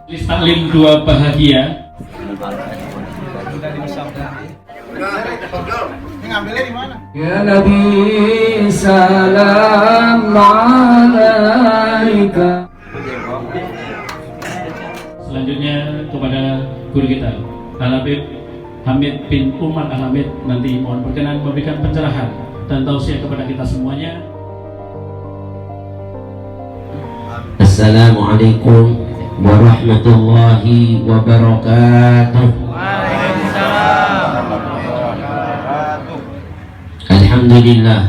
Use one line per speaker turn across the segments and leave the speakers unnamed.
Taklim dua bahagia.
Ya Nabi salam alaika.
Selanjutnya kepada guru kita Al-Habib Hamid bin Umar Al-Hamid, nanti mohon berkenan memberikan pencerahan dan tausiah kepada kita semuanya.
Assalamualaikum warahmatullahi wabarakatuh. Alhamdulillah,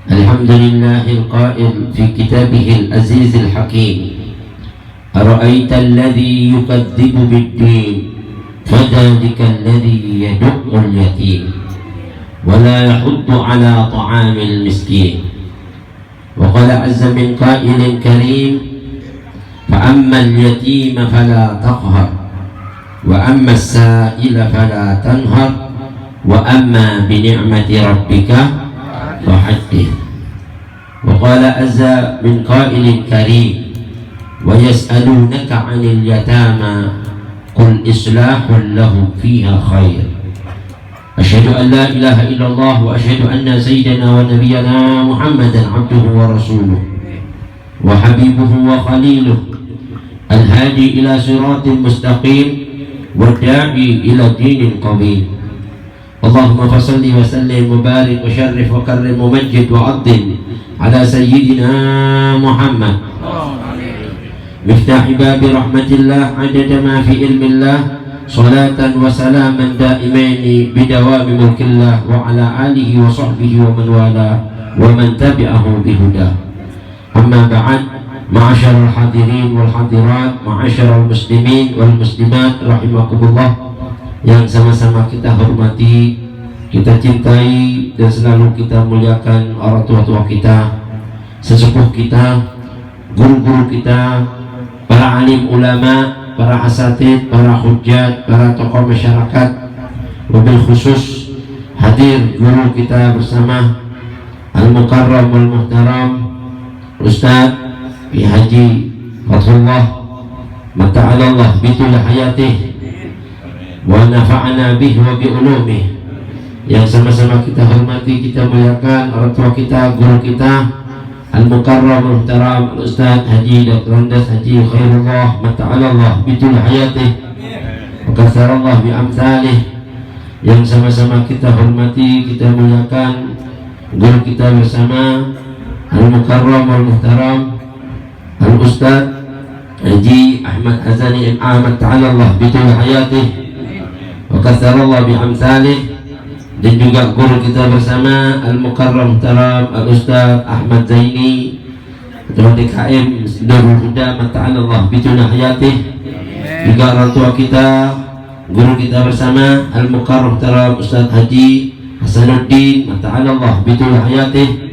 Alhamdulillahil qail fi kitabihil azizil hakim. Ara'aita alladhi yukadzibu bid-din fadhalika alladhi yadu'ul yatim wa la yahuddu ala ta'amil miskin. Wa qala azza min qailin karim, فأما اليتيم فلا تقهر وأما السائل فلا تنهر وأما بنعمة ربك فحدث. وقال عز من قائل كريم ويسألونك عن اليتامى قل إصلاح لهم فيها خير. أشهد أن لا إله إلا الله وأشهد أن سيدنا ونبينا محمدا عبده ورسوله وحبيبه وخليله الهادي إلى صراط مستقيم والداعي إلى دين قويم. اللهم فصل وسلم وبارك وشرف وكرم ومجد وعظم على سيدنا محمد مفتاح باب رحمة الله عدد ما في علم الله، صلاة وسلاما دائمين بدوام ملك الله وعلى آله وصحبه ومن والاه ومن تبعه بهداه. أما بعد، معاشر الحاضرين والحاضرات, معاشر muslimin wal muslimat rahimakumullah, yang sama-sama kita hormati, kita cintai dan selalu kita muliakan orang tua-tua kita, sesepuh kita, guru-guru kita, para alim ulama, para asatid, para hujjat, para tokoh masyarakat, wabil khusus hadir guru kita bersama Al-Mukarram wal-Muhtaram Ustaz Bi Haji Fathullah mata'alallah bitul hayatih wa nafa'ana bih wa bi ulumih, yang sama-sama kita hormati, kita muliakan orang tua kita, guru kita Al-Mukarram Al-Muhtaram Ustaz Haji Dr. Andas Haji Khairullah mata'alallah bitul hayatih wa kasarallah bi amsalih, yang sama-sama kita hormati, kita muliakan guru kita bersama Al-Mukarram Al-Muhtaram Al-Ustaz Haji Ahmad Hazani Ahmad ta'alallah bitul hayatih wa kasarallah bi amsalih, dan juga guru kita bersama Al-Mukarram Muhtaram Al-Ustaz Ahmad Zaini Ketua DKM Darul Huda ta'alallah bitul hayatih, juga orang tua kita, guru kita bersama Al-Mukarram Muhtaram Ustaz Haji Hasanuddin ta'alallah bitul hayatih,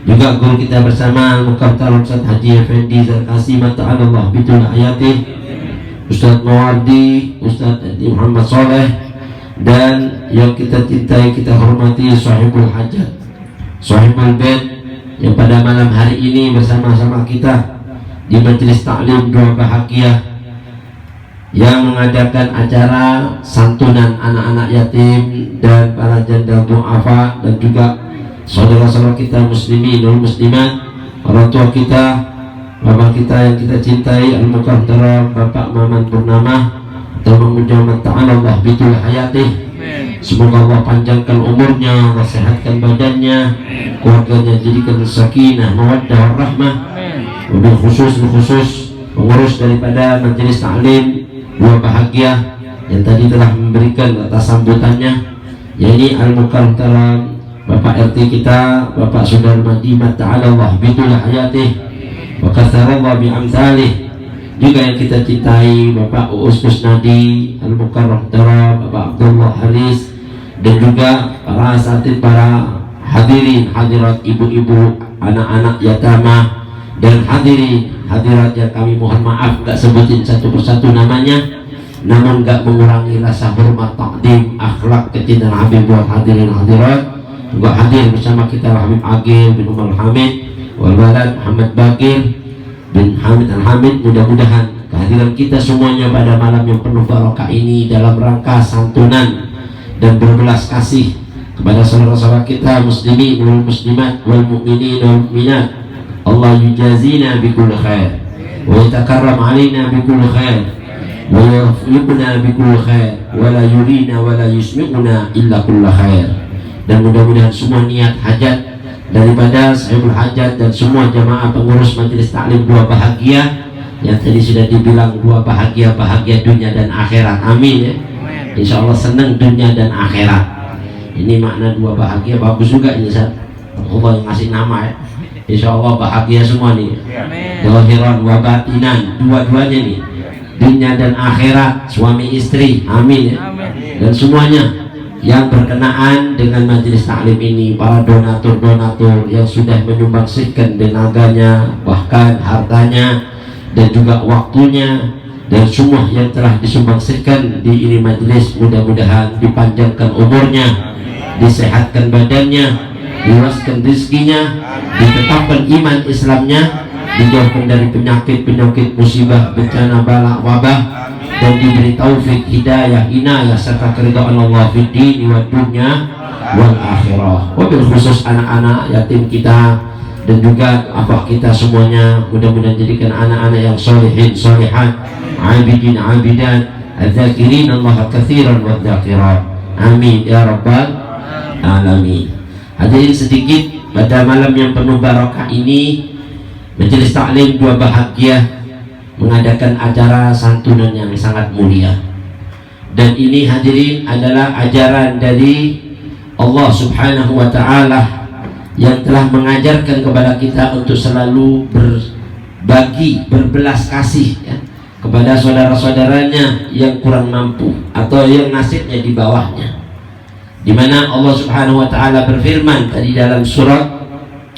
juga guru kita bersama Al-Mukarram Ustaz Haji Effendi Zarkasi mata'alallah bitul hayatih, Ustaz Mawardi, Ustaz Muhammad Soleh, dan yang kita cintai, kita hormati Sahibul Hajat, Sahibul Bait, yang pada malam hari ini bersama-sama kita di majelis taklim dua bahagia yang mengadakan acara santunan anak-anak yatim dan para janda du'afa, dan juga saudara-saudara kita muslimin dan muslimat, orang tua kita, bapak kita yang kita cintai Al-Mukarram Bapak Maman Purnama atau Muhammad ta'alallah bitul hayatih. Semoga Allah panjangkan umurnya, Allah sehatkan badannya, keluarganya jadikan sakinah, mawaddah, warahmah. Wabil khusus pengurus daripada majelis taklim dua bahagia yang tadi telah memberikan atas sambutannya, yakni Al-Mukarram Bapak RT kita, Bapak Sudarmadi ta'alallah bitul hayatih wa kasarallah bi amsalih, juga yang kita cintai Bapak Uus Kusnadi Al-Mukarram Muhtaram Bapak Abdullah Haris, dan juga para asatid, para hadirin hadirat, ibu-ibu, anak-anak yatama, dan hadirin hadirat yang kami mohon maaf gak sebutin satu persatu namanya, namun gak mengurangi rasa hormat, takdim, akhlak, kecintaan Habib buat hadirin hadirat. Juga hadir bersama kita Habib Agil bin Umar Hamid wal Walad Muhammad Bakir bin Hamid Al-Hamid. Mudah-mudahan kehadiran kita semuanya pada malam yang penuh barokah ini dalam rangka santunan dan berbelas kasih kepada saudara-saudara kita muslimin wal muslimat wal mu'minin wal mu'minat. Allah yujazina bi kulli khair wa yatakarram alaina bi kulli khair wa yughfiruna bi kulli khair wa la yurina wa la yusmi'una illa kulli khair. Dan mudah-mudahan semua niat hajat daripada sahibul hajat dan semua jamaah pengurus majelis taklim dua bahagia yang tadi sudah dibilang, dua bahagia dunia dan akhirat. Amin ya. Insya Allah senang dunia dan akhirat. Ini makna dua bahagia bagus juga ini Ustaz. Allah yang ngasih nama ya. Insya Allah bahagia semua nih. Zahiran wa batinan, dua-duanya nih. Dunia dan akhirat, suami istri. Amin ya. Dan semuanya yang berkenaan dengan majelis taklim ini, para donatur-donatur yang sudah menyumbangsihkan tenaganya, bahkan hartanya dan juga waktunya, dan semua yang telah disumbangsihkan di ini majelis, mudah-mudahan dipanjangkan umurnya, disehatkan badannya, diluaskan rezekinya, ditetapkan iman Islamnya, dijauhkan dari penyakit-penyakit, musibah, bencana, bala, wabah, dan diberi taufik, hidayah, inayah serta keridhaan Allah fid dini wa dunya wal akhirah. Wabil khusus anak-anak yatim kita dan juga apa kita semuanya, mudah-mudahan jadikan anak-anak yang solihin solihat, abidin abidat, adzakirin Allah katsiran wa dzakirat. Amin ya rabbal alamin. Hadirin sedikit pada malam yang penuh barokah ini, majelis taklim dua bahagia mengadakan acara santunan yang sangat mulia. Dan ini hadirin adalah ajaran dari Allah Subhanahu wa ta'ala yang telah mengajarkan kepada kita untuk selalu berbagi, berbelas kasih ya, kepada saudara-saudaranya yang kurang mampu atau yang nasibnya di bawahnya. Di mana Allah Subhanahu wa ta'ala berfirman tadi dalam surat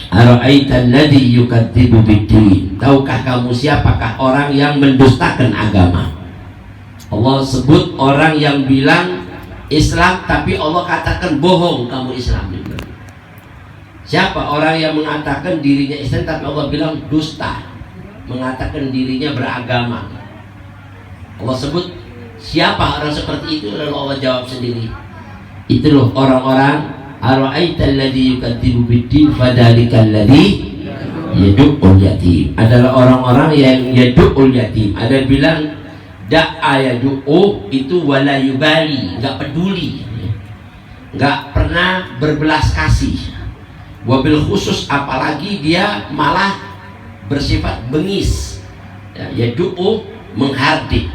Ara'aital ladzi yukadzibu biddin. Tahukah kamu siapakah orang yang mendustakan agama? Allah sebut orang yang bilang Islam tapi Allah katakan bohong kamu Islam. Siapa orang yang mengatakan dirinya Islam tapi Allah bilang dusta, mengatakan dirinya beragama? Allah sebut siapa orang seperti itu, lalu Allah jawab sendiri, itu loh orang-orang ara'aital ladzi yukadzibu biddin fadzalikal ladzi yad'ul yatim. Adalah orang-orang yang yad'ul yatim. Ada bilang da'a yad'u itu wala yubali, enggak peduli, enggak pernah berbelas kasih. Wabil khusus apalagi dia malah bersifat bengis. Yad'u menghardik,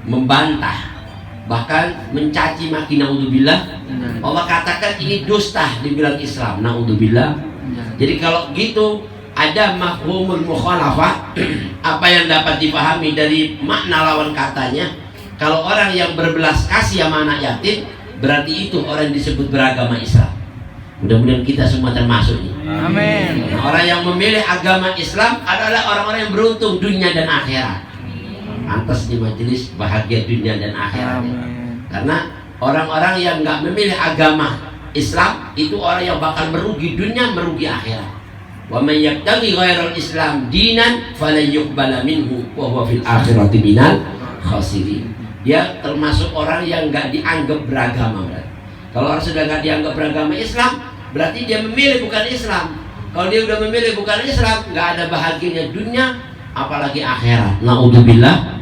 membantah, bahkan mencaci maki, naudzubillah. Allah katakan ini dusta dibilang Islam, naudzubillah. Jadi kalau gitu ada mafhumul mukhalafah, apa yang dapat dipahami dari makna lawan katanya. Kalau orang yang berbelas kasih sama anak yatim, berarti itu orang yang disebut beragama Islam. Mudah-mudahan kita semua termasuk ini. Amin. Nah, orang yang memilih agama Islam adalah orang-orang yang beruntung dunia dan akhirat. Pantas di majelis bahagia dunia dan akhirat. Karena orang-orang yang nggak memilih agama Islam itu orang yang bakal merugi dunia, merugi akhirat. Wa may yabtaghi ghairal Islam dinan falan yuqbala minhu wa huwa fil akhirati minal khasirin. Dia termasuk orang yang nggak dianggap beragama. Kalau orang sudah nggak dianggap beragama Islam, berarti dia memilih bukan Islam. Kalau dia udah memilih bukan Islam, nggak ada bahagianya dunia, apalagi akhirat. Naudzubillah.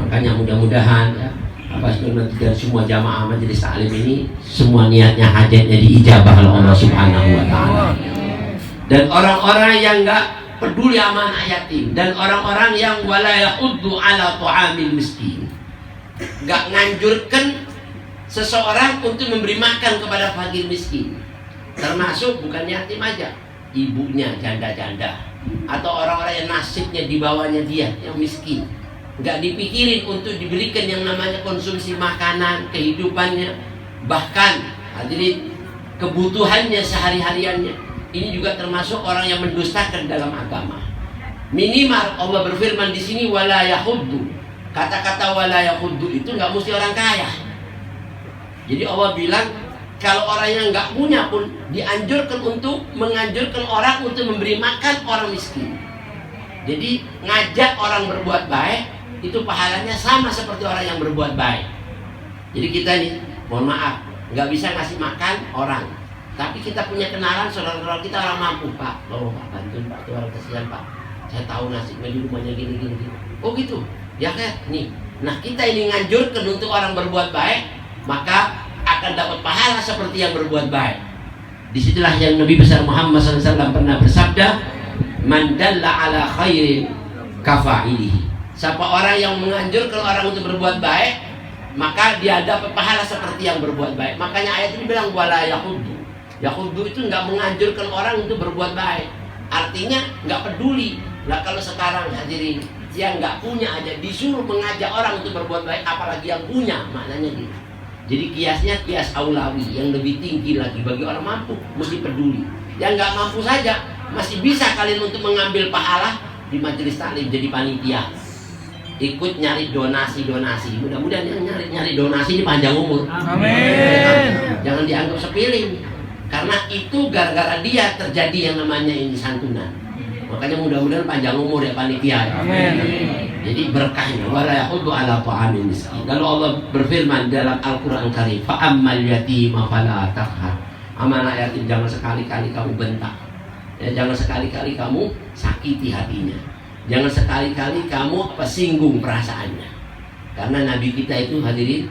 Makanya mudah-mudahan ya, apa nanti dari semua jamaah majelis taklim ini semua niatnya hajatnya diijabah oleh Allah Subhanahu wa ta'ala. Dan orang-orang yang enggak peduli sama anak yatim, dan orang-orang yang wala yahuddu ala ta'amil miskin, enggak nganjurkan seseorang untuk memberi makan kepada fakir miskin, termasuk bukan yatim aja, ibunya janda-janda atau orang-orang yang nasibnya di bawahnya dia yang miskin, nggak dipikirin untuk diberikan yang namanya konsumsi makanan, kehidupannya, bahkan hadirin kebutuhannya sehari-hariannya. Ini juga termasuk orang yang mendustakan dalam agama. Minimal Allah berfirman di sini wala yahuddu. Kata-kata wala yahuddu itu nggak mesti orang kaya. Jadi Allah bilang kalau orang yang nggak punya pun dianjurkan untuk menganjurkan orang untuk memberi makan orang miskin. Jadi ngajak orang berbuat baik
itu pahalanya sama seperti orang yang berbuat baik. Jadi kita nih, mohon maaf, nggak bisa ngasih makan orang, tapi kita punya kenalan saudara-saudara kita orang mampu. Pak, bawa Pak, bantuin Pak, itu orang kesian Pak, saya tahu nasibnya di rumahnya gini. Oh gitu, ya kan? Nih, nah kita ini nganjurkan untuk orang berbuat baik, maka akan dapat pahala seperti yang berbuat baik. Disitulah yang Nabi besar Muhammad SAW pernah bersabda, man dalla ala khairin kafa'ilihi. Siapa orang yang menganjurkan orang untuk berbuat baik, maka dia dapat pahala seperti yang berbuat baik. Makanya ayat ini bilang wala yakhuddu. Yakhuddu itu nggak menganjurkan orang untuk berbuat baik. Artinya nggak peduli. Nah kalau sekarang hadirin yang nggak punya aja disuruh mengajak orang untuk berbuat baik, apalagi yang punya, maknanya gitu. Jadi kiasnya kias aulawi, yang lebih tinggi lagi bagi orang mampu mesti peduli. Yang nggak mampu saja masih bisa kalian untuk mengambil pahala di majelis taklim jadi panitia. Ikut nyari donasi. Mudah-mudahan yang nyari donasi ini panjang umur.
Amin.
Jangan dianggap sepele. Karena itu gara-gara dia terjadi yang namanya ini santunan. Makanya mudah-mudahan panjang umur ya panitia.
Amin.
Jadi berkahnya wala yaqudu ala ta'amil miskin. Lalu Allah berfirman dalam Al-Qur'an Karim, fa ammal yatima fala taqhar. Amanah yatim jangan sekali-kali kamu bentak. Ya, jangan sekali-kali kamu sakiti hatinya. Jangan sekali-kali kamu singgung perasaannya. Karena Nabi kita itu hadirin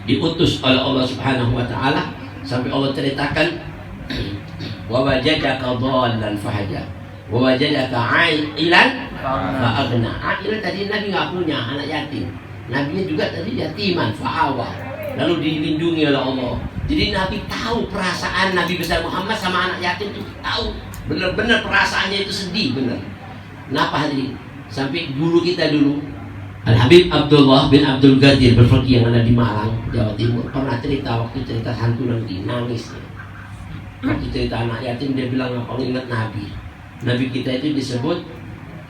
diutus oleh Allah Subhanahu wa taala sampai Allah ceritakan wa wajadaka dhallan fahada wa wajadaka 'ailan fa'aghna. Ailan tadi Nabi enggak punya anak yatim. Nabinya juga tadi yatiman fa'awa. Lalu dilindungi oleh Allah. Jadi Nabi tahu perasaan Nabi besar Muhammad sama anak yatim itu tahu. Benar-benar perasaannya itu sedih benar. Kenapa hadirin? Sampai guru kita dulu Al-Habib Abdullah bin Abdul Ghadir berfikih yang ada di Malang, Jawa Timur, pernah cerita waktu cerita santunan di nangis. Waktu cerita anak yatim dia bilang apa ingat Nabi. Nabi kita itu disebut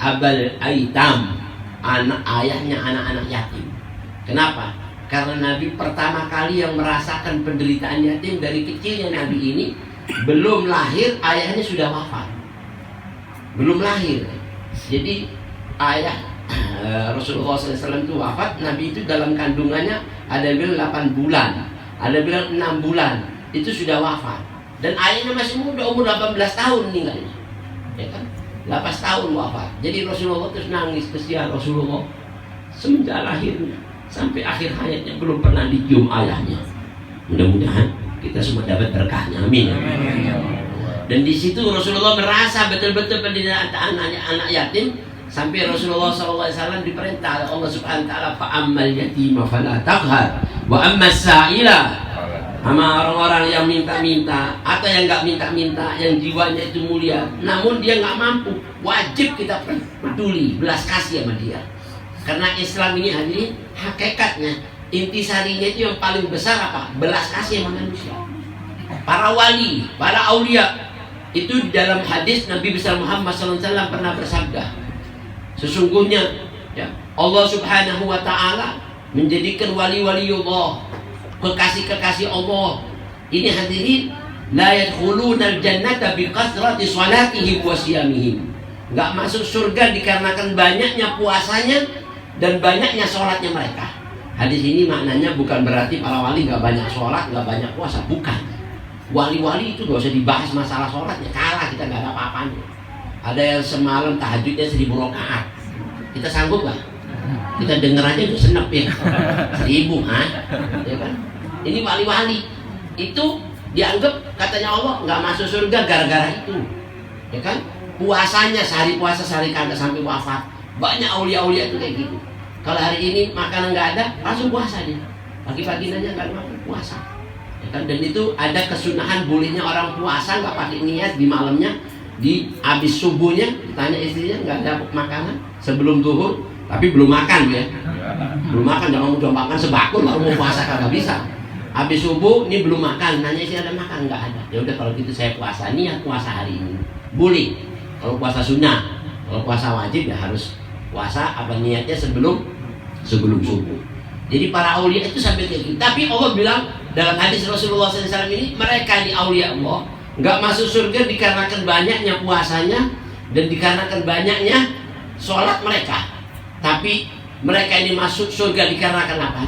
Abal Aitam, anak ayahnya anak-anak yatim. Kenapa? Karena Nabi pertama kali yang merasakan penderitaan yatim dari kecilnya Nabi ini belum lahir ayahnya sudah wafat. Belum lahir. Jadi ayah Rasulullah SAW itu wafat, Nabi itu dalam kandungannya ada yang bilang 8 bulan, ada yang bilang 6 bulan, itu sudah wafat. Dan ayahnya masih muda, umur 18 tahun meninggalnya, ya kan? 18 tahun wafat. Jadi Rasulullah terus nangis, kesian Rasulullah semenjak lahirnya sampai akhir hayatnya belum pernah dicium ayahnya. Mudah-mudahan kita semua dapat berkahnya, amin. Dan di situ Rasulullah merasa betul-betul penderitaan anak yatim sampai Rasulullah SAW diperintah oleh Allah Subhanahu Wa Taala fa'ammal yatima fala taqhar wa ammas sa'ila. Sama orang-orang yang minta-minta atau yang nggak minta-minta, yang jiwanya itu mulia, namun dia nggak mampu, wajib kita peduli, belas kasih sama dia. Karena Islam ini hadirin hakikatnya intisarinya itu yang paling besar apa? Belas kasih sama manusia. Para wali, para aulia itu di dalam hadis Nabi besar Muhammad SAW pernah bersabda, sesungguhnya ya, Allah Subhanahu Wa Taala menjadikan wali-waliullah, kekasih-kekasih Allah ini hadirin la yadkhulunal jannata biqasrati salatihim wa siyamihim. Enggak masuk surga dikarenakan banyaknya puasanya dan banyaknya sholatnya mereka. Hadis ini maknanya bukan berarti para wali enggak banyak sholat, enggak banyak puasa, bukan. Wali-wali itu gak usah dibahas masalah sholatnya, kalah kita gak ada apa-apanya. Ada yang semalam tahajudnya 1000 rakaat, kita sanggup gak? Kita denger aja itu senep ya 1000, ya kan? Ini wali-wali itu dianggap katanya Allah gak masuk surga gara-gara itu, ya kan? Puasanya sehari puasa sehari kagak sampai wafat. Banyak aulia-aulia itu kayak gitu. Kalau hari ini makanan gak ada, langsung puasa dia. Pagi-pagi aja gak makan, puasa. Dan itu ada kesunahan bolehnya orang puasa nggak pakai niat di malamnya, di habis subuhnya ditanya istrinya nggak ada makanan sebelum zuhur, tapi belum makan ya, belum makan, jangan udah makan sebakul baru mau puasa kagak bisa. Habis subuh ini belum makan, nanya istri ada makan, nggak ada. Ya udah kalau gitu saya puasa, niat puasa hari ini boleh. Kalau puasa sunnah, kalau puasa wajib ya harus puasa apa niatnya sebelum subuh. Jadi para aulia itu sampai kayak gitu. Tapi Allah bilang dalam hadis Rasulullah SAW ini, mereka ini aulia Allah nggak masuk surga dikarenakan banyaknya puasanya dan dikarenakan banyaknya sholat mereka, tapi Mereka ini masuk surga dikarenakan apa?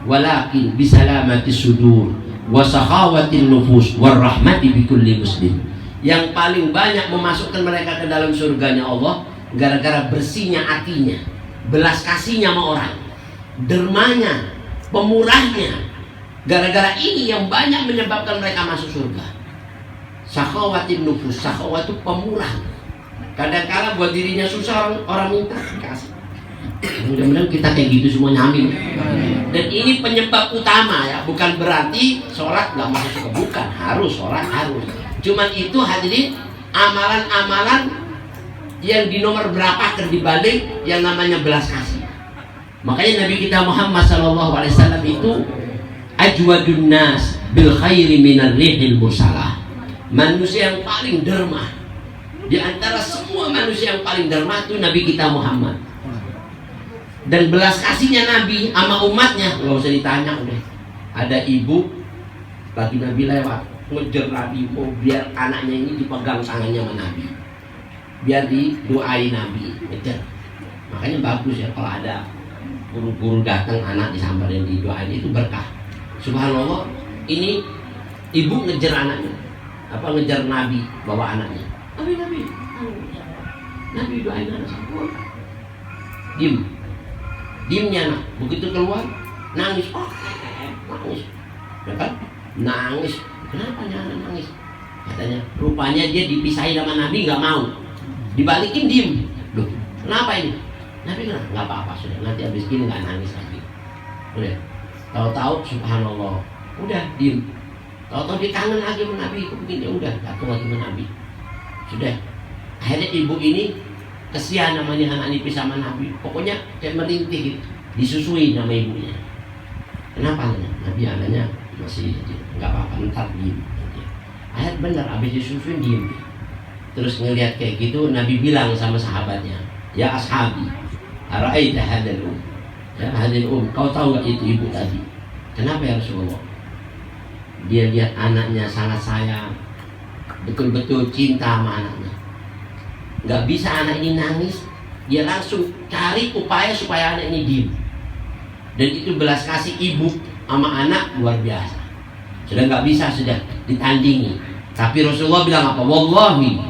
Walakin bisalamati sudur wa sakhawatin nufus warahmati bikulli muslim. Yang paling banyak memasukkan mereka ke dalam surganya Allah gara-gara bersihnya hatinya, belas kasihnya sama orang, dermanya, pemurahnya. Gara-gara ini yang banyak menyebabkan mereka masuk surga. Sakhawatin nufus, sakhawat itu pemurah. Kadang-kala buat dirinya susah orang minta dikasih. Mudah-mudahan kita kayak gitu semuanya, amin. Dan ini penyebab utama ya, bukan berarti sholat nggak masuk surga, bukan, harus sholat harus. Cuman itu hadirin amalan-amalan yang di nomor berapa dibanding yang namanya belas kasih. Makanya Nabi kita Muhammad SAW itu ajwadun nas bil khairi minar rihil mursalah. Manusia yang paling derma di antara semua manusia yang paling derma itu Nabi kita Muhammad. Dan belas kasihnya Nabi sama umatnya nggak usah ditanya udah. Ada ibu lagi Nabi lewat ngejar Nabi, mau biar anaknya ini dipegang tangannya sama Nabi, biar didoain Nabi, ngejar. Makanya bagus ya kalau ada guru-guru datang anak disamperin didoain, itu berkah. Subhanallah, ini ibu ngejar anaknya, apa ngejar Nabi bawa anaknya. Nabi doain anak sama. Diemnya anak, begitu keluar nangis, nangis, ya kan? Nangis, kenapa anak nangis? Katanya rupanya dia dipisahin sama Nabi nggak mau, dibalikin diem. Loh, kenapa ini? Nabi bilang nggak apa-apa sudah, nanti habis ini nggak nangis lagi. Udah, tahu-tahu subhanallah, udah diem. Tahu-tahu dia kangen lagi sama Nabi, begini udah jatuh lagi sama Nabi. Sudah, akhirnya ibu ini kesian namanya anak ini pisah sama Nabi, pokoknya kayak merintih gitu, disusui nama ibunya. Kenapa anaknya? Nabi anaknya masih nggak apa-apa, ntar diem. Akhirnya bener, abis disusuin diem. Terus ngelihat kayak gitu, Nabi bilang sama sahabatnya, ya ashabi, ara'aita hadal ya hadal kau tahu nggak itu ibu tadi? Kenapa ya Rasulullah? Dia lihat anaknya sangat sayang, betul-betul cinta sama anaknya. Nggak bisa anak ini nangis, dia langsung cari upaya supaya anak ini diem. Dan itu belas kasih ibu sama anak luar biasa. Sudah nggak bisa, sudah ditandingi. Tapi Rasulullah bilang apa? Wallahi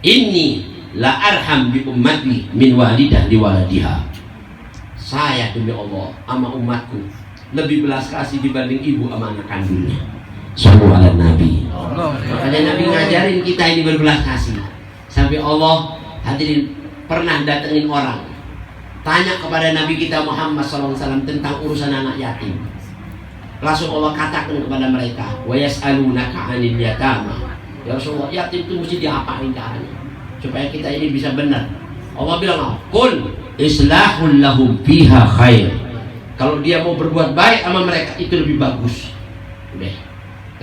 inni la arham bi ummati min walidah li waladiha. Saya demi Allah sama umatku lebih belas kasih dibanding ibu sama anak kandungnya. Sallallahu alaihi Nabi. Makanya Nabi ngajarin kita ini berbelas kasih. Sampai Allah hadirin pernah datengin orang tanya kepada Nabi kita Muhammad SAW tentang urusan anak yatim. Langsung Allah katakan kepada mereka, wa yas'alunaka 'anil yatama. Ya Rasulullah, yatim itu mesti diapain caranya supaya kita ini bisa benar. Allah bilang, "Qul islahul lahum fiha khair." Kalau dia mau berbuat baik sama mereka itu lebih bagus. Udah.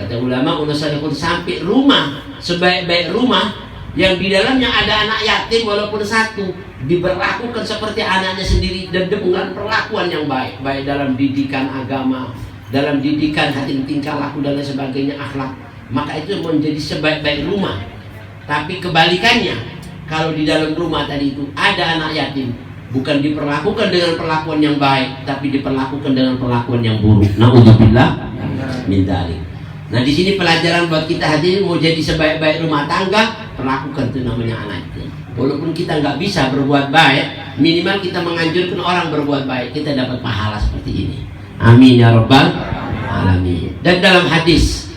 Kata ulama, unasadakun sampai rumah, sebaik-baik rumah yang di dalamnya ada anak yatim walaupun satu, diberlakukan seperti anaknya sendiri dan dengan perlakuan yang baik, baik dalam didikan agama, dalam didikan hati tingkah laku dan lain sebagainya, akhlak, maka itu menjadi sebaik-baik rumah. Tapi kebalikannya, kalau di dalam rumah tadi itu ada anak yatim, bukan diperlakukan dengan perlakuan yang baik, tapi diperlakukan dengan perlakuan yang buruk. Na'udzubillah min dzalik. Nah, di sini pelajaran buat kita hadirin, mau jadi sebaik-baik rumah tangga, perlakukan itu namanya anak itu. Walaupun kita nggak bisa berbuat baik, minimal kita menganjurkan orang berbuat baik, kita dapat pahala seperti ini. Amin ya rabbal alamin. Dan dalam hadis,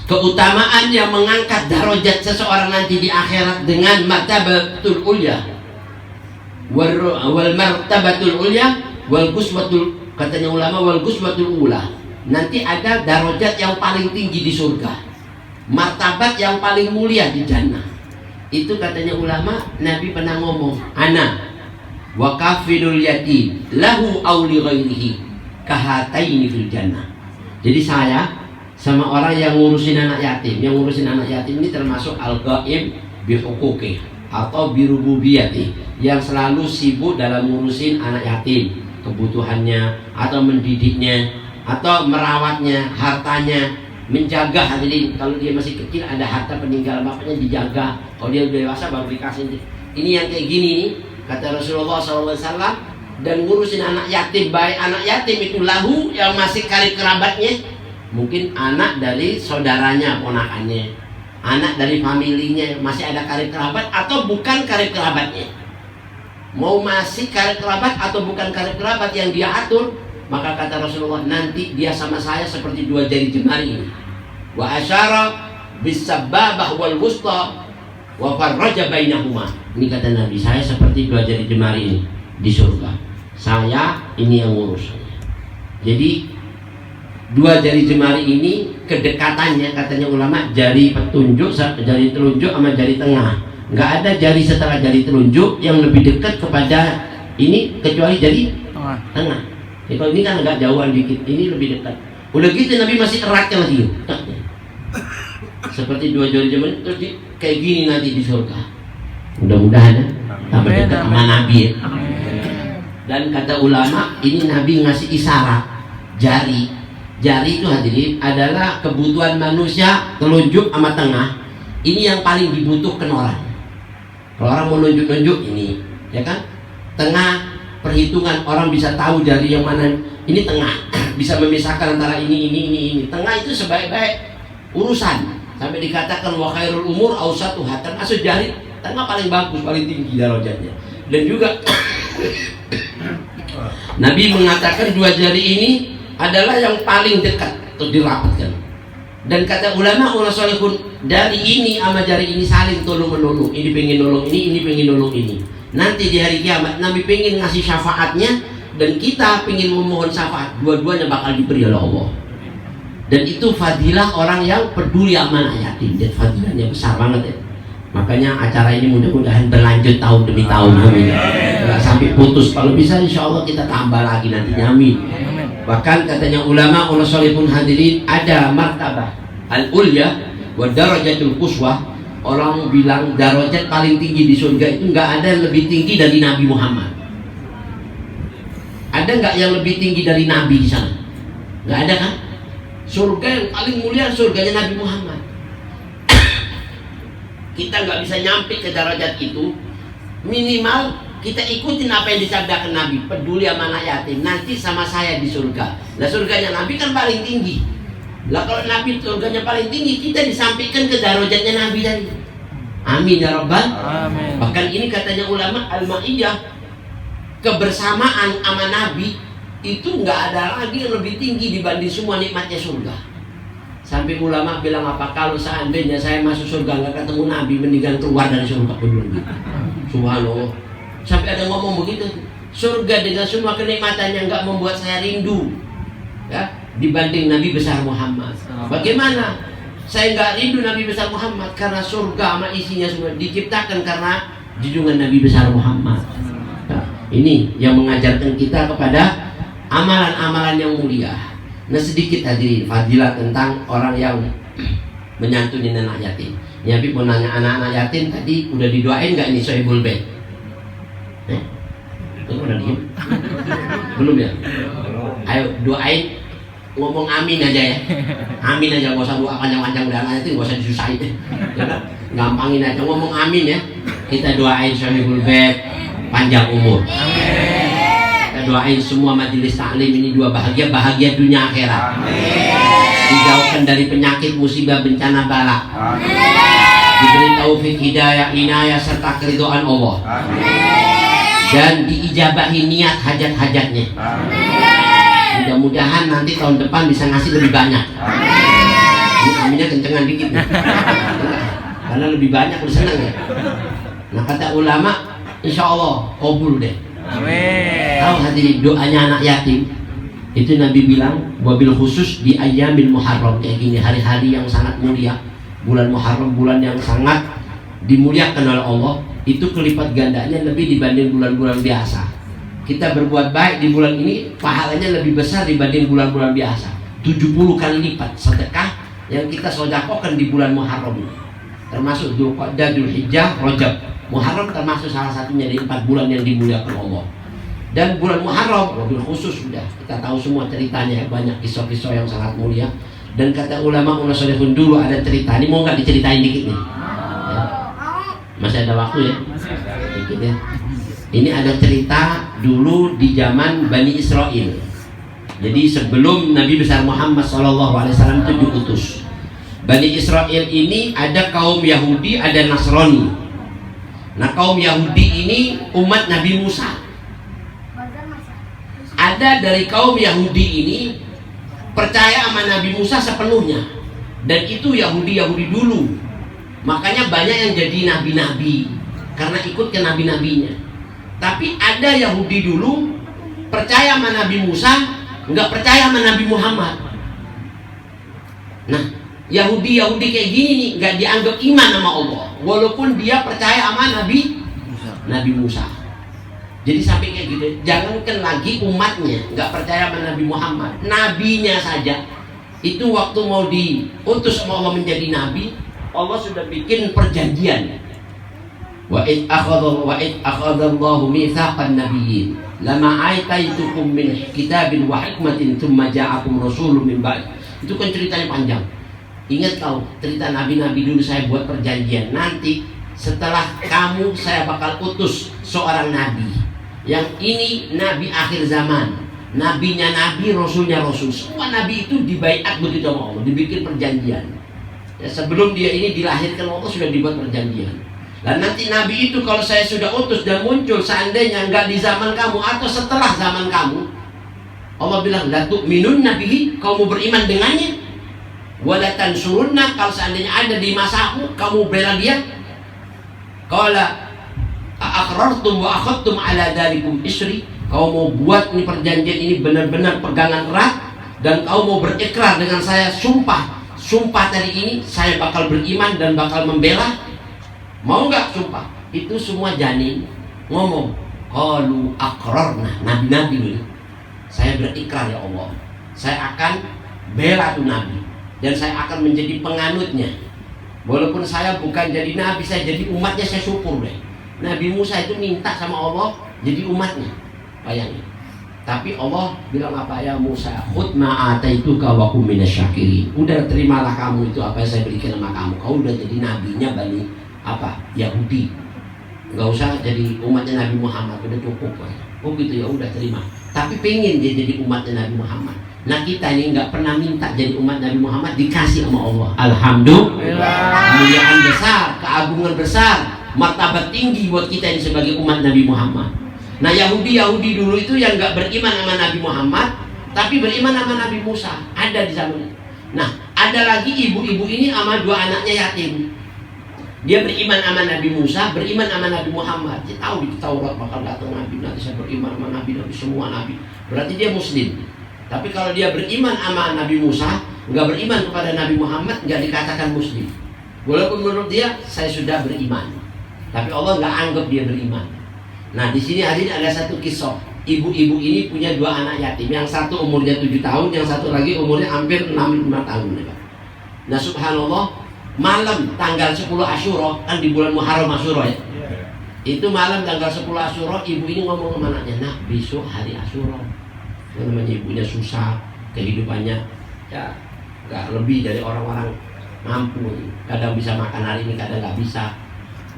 keutamaan yang mengangkat darajat seseorang nanti di akhirat dengan martabatul ulya, wal martabatul ulya wal quswatul, katanya ulama, wal quswatul ula. Nanti ada darajat yang paling tinggi di surga, martabat yang paling mulia di jannah. Itu katanya ulama, Nabi pernah ngomong, ana wa kafilul yatim lahu aw li ghairihi kahataini fil jannah. Jadi saya sama orang yang ngurusin anak yatim, yang ngurusin anak yatim ini termasuk al-ghaib bi huquqi atau bi rububiyati, yang selalu sibuk dalam ngurusin anak yatim, kebutuhannya atau mendidiknya atau merawatnya, hartanya, menjaga. hadirin, kalau dia masih kecil ada harta peninggalan bapaknya dijaga, kalau dia dewasa baru dikasih. Ini yang kayak gini nih, kata Rasulullah SAW, dan ngurusin anak yatim, baik anak yatim itu lahu yang masih karib kerabatnya, mungkin anak dari saudaranya, ponakannya, anak dari familinya masih ada karib kerabat atau bukan karib kerabatnya. Mau masih karib kerabat atau bukan karib kerabat yang dia atur, maka kata Rasulullah, nanti dia sama saya seperti dua jari jemari ini. Wa asyara bisababah wal wusta wa farraja bainahuma. Ini kata Nabi, saya seperti dua jari jemari ini di surga. Saya ini yang ngurus. Jadi dua jari jemari ini kedekatannya, katanya ulama, jari petunjuk, jari telunjuk sama jari tengah. Nggak ada jari setelah jari telunjuk yang lebih dekat kepada ini kecuali jari tengah. Jadi kalau ini kan agak jauhan dikit, ini lebih dekat. Udah gitu Nabi masih eratnya lagi. Seperti dua jari jemari, terus kayak gini nanti di surga. Mudah-mudahan ya, tambah dekat sama Nabi ya. Dan kata ulama, ini Nabi ngasih isyarat jari. Jari itu hadirin adalah kebutuhan manusia, telunjuk sama tengah. Ini yang paling dibutuhkan orang. Kalau orang mau nunjuk-nunjuk ini, ya kan? Tengah perhitungan orang bisa tahu jari yang mana. Ini tengah, bisa memisahkan antara ini. Tengah itu sebaik-baik urusan. Sampai dikatakan wa khairul umur awsatuha. Termasuk jari tengah paling bagus, paling tinggi darajatnya. Dan juga Nabi mengatakan dua jari ini adalah yang paling dekat untuk dirapatkan. Dan kata ulama salihun, dari ini sama jari ini saling tolong menolong. Ini pengen nolong ini pengen nolong ini. Nanti di hari kiamat Nabi pengen ngasih syafaatnya dan kita pengen memohon syafaat. Dua-duanya bakal diberi oleh Allah. Dan itu fadilah orang yang peduli amanah yatim. Dan fadilahnya besar banget ya. Makanya acara ini mudah-mudahan berlanjut tahun demi tahun, amin. Nggak sampai putus. Kalau bisa insya Allah kita tambah lagi nantinya, amin. Bahkan katanya ulama salihun hadirin, ada martabah al-ulya wa darajatul quswa. Orang bilang darajat paling tinggi di surga itu nggak ada yang lebih tinggi dari Nabi Muhammad. Ada nggak yang lebih tinggi dari Nabi di sana? Nggak ada kan? Surga yang paling mulia surganya Nabi Muhammad. Kita nggak bisa nyampe ke derajat itu, minimal kita ikutin apa yang disabdakan Nabi, peduli sama anak yatim, nanti sama saya di surga. Nah surganya Nabi kan paling tinggi. Lah kalau Nabi surganya paling tinggi, kita disampaikan ke derajatnya Nabi tadi. Amin ya Rabbal. Amin. Bahkan ini katanya ulama al-ma'iyah, kebersamaan sama Nabi itu nggak ada lagi yang lebih tinggi dibanding semua nikmatnya surga. Sampai ulama bilang apa, kalau seandainya saya masuk surga nggak ketemu Nabi, mendingan keluar dari surga dulu. Subhanallah. Sampai ada ngomong begitu, surga dengan semua kenikmatannya nggak membuat saya rindu, ya, dibanding Nabi besar Muhammad. Bagaimana? Saya nggak rindu Nabi besar Muhammad karena surga sama isinya semua diciptakan karena junjungan Nabi besar Muhammad. Nah, ini yang mengajarkan kita kepada amalan-amalan yang mulia. Nah sedikit hadirin fadilah tentang orang yang menyantuni anak yatim. Nabi mau nanya anak-anak yatim tadi udah didoain nggak ini Sohibul Bait? Itu udah diem? Belum ya? Ayo doain, ngomong amin aja ya. Amin aja, nggak usah doa panjang-panjang udah anak yatim, nggak usah disusahin. Gampangin aja, ngomong amin ya. Kita doain Sohibul Bait panjang umur. Doain semua majelis taklim ini dua bahagia dunia akhirat. Dijauhkan dari penyakit, musibah, bencana, bala. Diberi taufik, hidayah, inayah serta keridhaan Allah. Dan diijabahi niat hajat-hajatnya. Mudah-mudahan nanti tahun depan bisa ngasih lebih banyak. Ini aminnya kencengan dikit nih. Karena lebih banyak udah seneng ya. Nah kata ulama, insya Allah kabul deh. Amin. Tahu hadirin doanya anak yatim itu Nabi bilang wabil khusus di ayyamil muharram, kayak gini hari-hari yang sangat mulia, bulan Muharram, bulan yang sangat dimuliakan oleh Allah, itu kelipat gandanya lebih dibanding bulan-bulan biasa. Kita berbuat baik di bulan ini pahalanya lebih besar dibanding bulan-bulan biasa, 70 kali lipat sedekah yang kita sedekahkan di bulan Muharram, termasuk Dzulqa'dah, Dzulhijjah, Rajab. Muharram termasuk salah satunya dari 4 bulan yang dimuliakan Allah. Dan bulan Muharram mobil khusus sudah kita tahu semua ceritanya, banyak kisah-kisah yang sangat mulia. Dan kata ulama salihun dulu ada cerita, ini mau nggak diceritain dikit nih? Ya. Masih ada waktu ya? Dikit ya. Ini ada cerita dulu di zaman Bani Israel. Jadi sebelum Nabi besar Muhammad SAW itu diutus, Bani Israel ini ada kaum Yahudi, ada Nasrani. Nah, kaum Yahudi ini umat Nabi Musa. Ada dari kaum Yahudi ini percaya sama Nabi Musa sepenuhnya, dan itu Yahudi dulu. Makanya banyak yang jadi nabi-nabi karena ikut ke nabi-nabinya. Tapi ada Yahudi dulu percaya sama Nabi Musa, nggak percaya sama Nabi Muhammad. Nah, Yahudi kayak gini nih nggak dianggap iman sama Allah, walaupun dia percaya sama Nabi Musa. Jadi sampai kayak gitu, jangankan lagi umatnya nggak percaya sama Nabi Muhammad, nabinya saja itu waktu mau diutus sama Allah menjadi nabi, Allah sudah bikin perjanjian. Wa id akhadallahu mitsaqan nabiyyin lama aitaitukum min kitabin wa hikmatin thumma ja'akum rasulun min ba'd. Itu kan ceritanya panjang. Ingat kau cerita nabi-nabi dulu, saya buat perjanjian, nanti setelah kamu saya bakal utus seorang nabi. Yang ini nabi akhir zaman, nabinya nabi, rasulnya rasul. Semua nabi itu dibaiat begitu sama Allah, dibikin perjanjian. Ya, sebelum dia ini dilahirkan Allah sudah dibuat perjanjian. Dan nanti nabi itu kalau saya sudah utus dan muncul, seandainya nggak di zaman kamu atau setelah zaman kamu, Allah bilang la tu'minun nabihi, kamu beriman dengannya, wala tansurunna, kalau seandainya ada di masamu kamu bela dia. Qala aqrartum wa akhadtum ala dalikum isri, kau mau buat ini perjanjian ini benar-benar pegangan erat, dan kau mau berikrar dengan saya, sumpah tadi ini saya bakal beriman dan bakal membela, mau nggak sumpah? Itu semua janin ngomong qalu aqrarna, nabi-nabi dulu, saya berikrar ya Allah, saya akan bela tuh nabi dan saya akan menjadi penganutnya, walaupun saya bukan jadi nabi, saya jadi umatnya, saya syukur deh. Nabi Musa itu minta sama Allah jadi umatnya, bayangin. Tapi Allah bilang apa, ya Musa, khudh ma ataituka wa kum minasyakirin. Udah terimalah kamu itu apa yang saya berikan sama kamu. Kau udah jadi nabinya Bani Yahudi. Enggak usah jadi umatnya Nabi Muhammad, udah cukup. Oh gitu ya, udah terima. Tapi pengen dia jadi umatnya Nabi Muhammad. Nah, kita ini nggak pernah minta jadi umat Nabi Muhammad, dikasih sama Allah. Alhamdulillah. Kemuliaan besar, keagungan besar, martabat tinggi buat kita ini sebagai umat Nabi Muhammad. Nah, Yahudi dulu itu yang nggak beriman sama Nabi Muhammad, tapi beriman sama Nabi Musa, ada di zaman itu. Nah, ada lagi ibu-ibu ini sama dua anaknya yatim. Dia beriman sama Nabi Musa, beriman sama Nabi Muhammad. Dia tahu di Taurat bakal datang Nabi, nanti saya beriman sama Nabi, semua Nabi. Berarti dia Muslim. Tapi kalau dia beriman sama Nabi Musa, nggak beriman kepada Nabi Muhammad, nggak dikatakan Muslim. Walaupun menurut dia, saya sudah beriman. Tapi Allah nggak anggap dia beriman. Nah, di sini hadirin ada satu kisah. Ibu-ibu ini punya dua anak yatim. Yang satu umurnya 7 tahun, yang satu lagi umurnya hampir 65 tahun. Nah, subhanallah, malam tanggal 10 Asyura, kan di bulan Muharram Asyura ya. Itu malam tanggal 10 Asyura, ibu ini ngomong sama anaknya, "Nak, besok hari Asyura." Namanya ibunya susah, kehidupannya ya nggak lebih dari orang-orang mampu. Kadang bisa makan hari ini, kadang nggak bisa.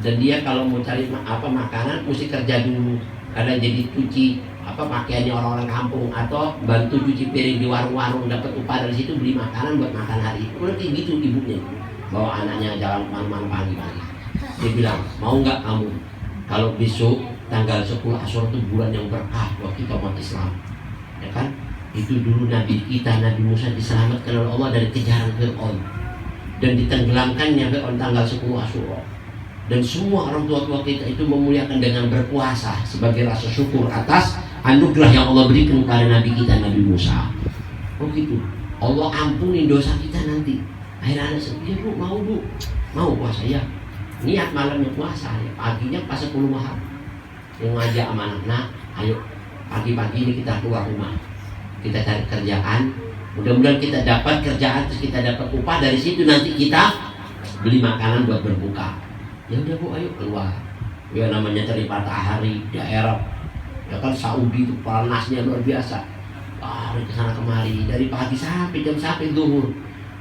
Dan dia kalau mau cari makanan mesti kerja dulu. Kadang jadi cuci pakaiannya orang-orang kampung, atau bantu cuci piring di warung-warung, dapat upah dari situ, beli makanan buat makan hari. Udah kayak gitu ibunya, bawa anaknya jalan kemana-mana pagi-pagi. Dia bilang, mau nggak kamu kalau besok tanggal 10 Asyura itu bulan yang berkah buat kita umat Islam, ya kan? Itu dulu Nabi kita, Nabi Musa diselamatkan oleh Allah dari kejaran Fir'aun dan ditenggelamkannya Fir'aun tanggal 10 Asyura. Dan semua orang tua-tua kita itu memuliakan dengan berpuasa sebagai rasa syukur atas anugerah yang Allah berikan kepada Nabi kita, Nabi Musa. Oh gitu, Allah ampuni dosa kita nanti. Akhirnya anak sedih, "Bu, mau puasa ya?" Niat malamnya puasa, ya. Paginya pas 10 Muharram. Yang ngajak sama anak, ayo pagi-pagi ini kita keluar rumah, kita cari kerjaan, mudah-mudahan kita dapat kerjaan, terus kita dapat upah, dari situ nanti kita beli makanan buat berbuka. Ya udah Bu, ayo keluar. Ya namanya cari matahari daerah, ya kan Saudi itu panasnya luar biasa. Lari ke sana kemari dari pagi sampai zuhur.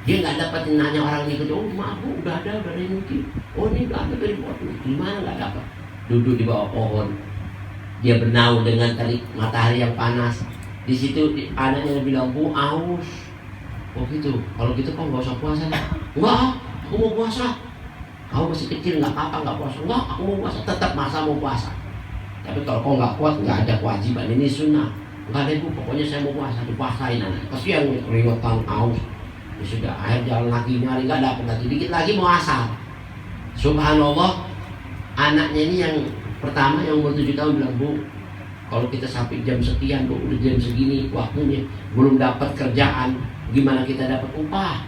Dia nggak dapat nanya orang itu, "Oh maaf Bu, udah ada dari mungkin. Oh ini udah ada dari waktu." Gimana nggak dapat? Duduk di bawah pohon, dia bernaung dengan terik matahari yang panas. Di situ anaknya bilang, "Bu, aus." Oh gitu, kalau gitu kok nggak usah puasa. Enggak, aku mau puasa. Kamu masih kecil, nggak apa-apa nggak puasa. Enggak, aku mau puasa, tetap masa mau puasa. Tapi kalau kau nggak kuat, nggak ada kewajiban, ini sunnah. Enggak ada, Bu, pokoknya saya mau puasa, dipuasain anak. Kasihan keringetan, aus. Ya sudah, akhir jalan lagi nyari nggak dapat lagi, dikit lagi mau asar. Subhanallah, anaknya ini yang pertama yang umur 7 tahun bilang, "Bu, kalau kita sampai jam sekian, Bu, udah jam segini waktunya, belum dapat kerjaan, gimana kita dapat upah?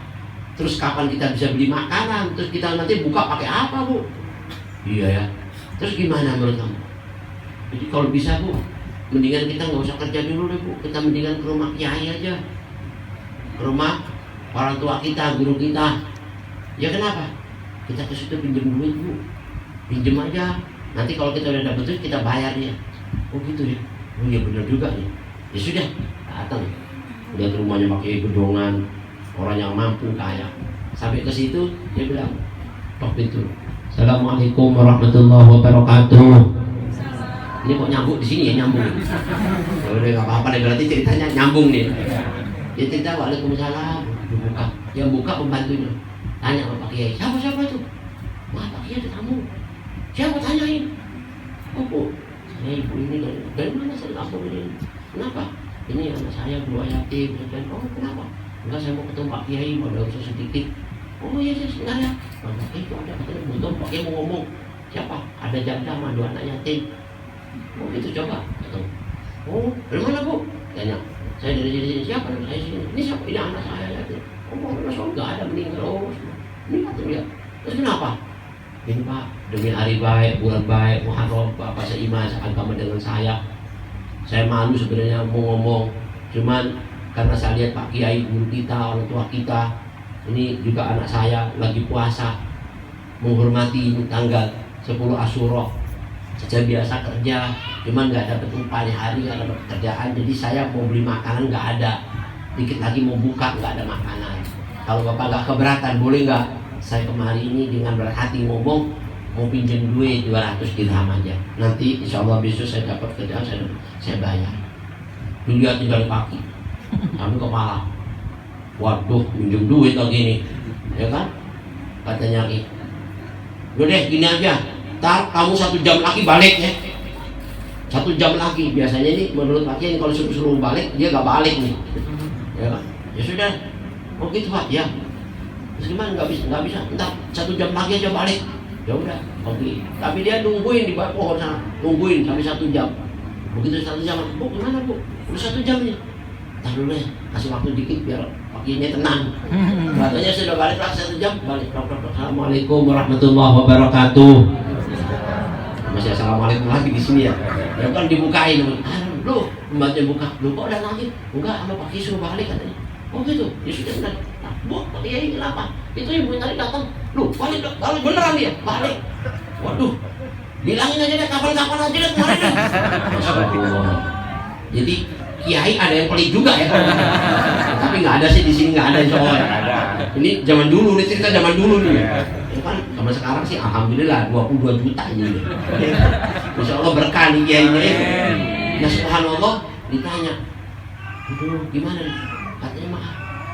Terus kapan kita bisa beli makanan? Terus kita nanti buka pakai apa, Bu?" Iya ya. Terus gimana menurut kamu? Jadi kalau bisa, Bu, mendingan kita nggak usah kerja dulu deh, Bu. Kita mendingan ke rumah kiai aja, ke rumah orang tua kita, guru kita. Ya kenapa? Kita ke situ pinjam duit, Bu. Pinjam aja. Nanti kalau kita udah dapat duit, kita bayar ya. Oh gitu ya. Oh iya benar juga nih. Ya sudah, datang. Udah ke rumahnya pakai gedongan, orang yang mampu kaya. Sampai ke situ dia bilang, tok pintu. "Assalamualaikum warahmatullahi wabarakatuh." Ini kok nyambung di sini ya, nyambung. Ya udah nggak apa-apa deh, berarti ceritanya nyambung nih. Dia cerita, "Waalaikumsalam." Dibuka. Yang buka pembantunya. Tanya sama Pak Kiai, "Siapa itu?" "Wah, Pak Kiai ada tamu." "Siapa?" Tanyain. "Oh, Bu, saya ibu ini dari mana saya kampung ini?" "Kenapa?" "Ini anak saya 2 yatim." "Oh, kenapa?" "Enggak, saya mau ketemu Pak Kiai, mau ada urusan sedikit." "Oh iya, saya sebentar ya." "Pak Kiai itu ada katanya butuh, Pak Kiai mau ngomong." "Siapa?" "Ada janda sama 2 anak yatim." "Oh gitu, coba." "Oh, dari mana, Bu?" Tanya. "Saya dari sini." "Siapa?" "Saya sini." "Ini siapa?" "Ini anak saya yatim." "Oh, Rasul nggak ada, meninggal." "Oh, ini yatim ya." "Terus kenapa?" "Ini Pak, demi hari baik, bulan baik, Muharram, Bapak seiman seagama dengan saya malu sebenarnya mau ngomong. Cuman karena saya lihat Pak Kiai, guru kita, orang tua kita, ini juga anak saya lagi puasa, menghormati tanggal 10 Asyura. Saya biasa kerja, cuman nggak dapat upah hari, nggak dapat kerjaan, jadi saya mau beli makanan nggak ada. Dikit lagi mau buka nggak ada makanan. Kalau Bapak nggak keberatan, boleh nggak saya kemari ini dengan berat hati ngomong, mau pinjam duit 200 dirham aja. Nanti insya Allah besok saya dapat kerjaan, saya bayar." Dilihatin dari kaki sampai kepala. Waduh, pinjam duit lagi nih, ya kan? Katanya lagi, "Udah deh, gini aja. Ntar kamu 1 jam lagi balik ya." 1 jam lagi. Biasanya ini menurut Pak Kiai kalau suruh balik, dia nggak balik nih. Ya kan? Ya sudah. "Oh gitu Pak, ya." "Terus gimana? Nggak bisa. Ntar 1 jam lagi aja balik." Ya udah, oke. Tapi dia nungguin di bawah pohon sana, nungguin sampai 1 jam. Begitu 1 jam, "Bu, gimana Bu? Udah 1 jam nih." "Ntar dulu ya, kasih waktu dikit biar Pak Kiai tenang." Katanya sudah balik lah 1 jam, balik. "Assalamualaikum warahmatullahi wabarakatuh." Masih assalamualaikum lagi di sini ya. Ya kan dibukain, "Loh, pembantunya buka. Loh, kok ada lagi?" "Enggak, sama Pak Kiai suruh balik," katanya. "Oh gitu, ya sudah benar." "Bu, Pak Kiai kenapa?" "Itu ibu tadi datang." "Loh, balik beneran dia, balik." Waduh, bilangin aja deh kapan-kapan aja deh kemarin deh. Astagfirullah. Jadi kiai ada yang pelit juga ya. Tapi nggak ada sih di sini, nggak ada insya Allah. Ini zaman dulu nih, cerita zaman dulu nih. Ya kan, sama sekarang sih alhamdulillah 22 juta ini. Insya Allah berkah nih kiainya itu. Ya subhanallah, ditanya, "Itu gimana nih?" Katanya,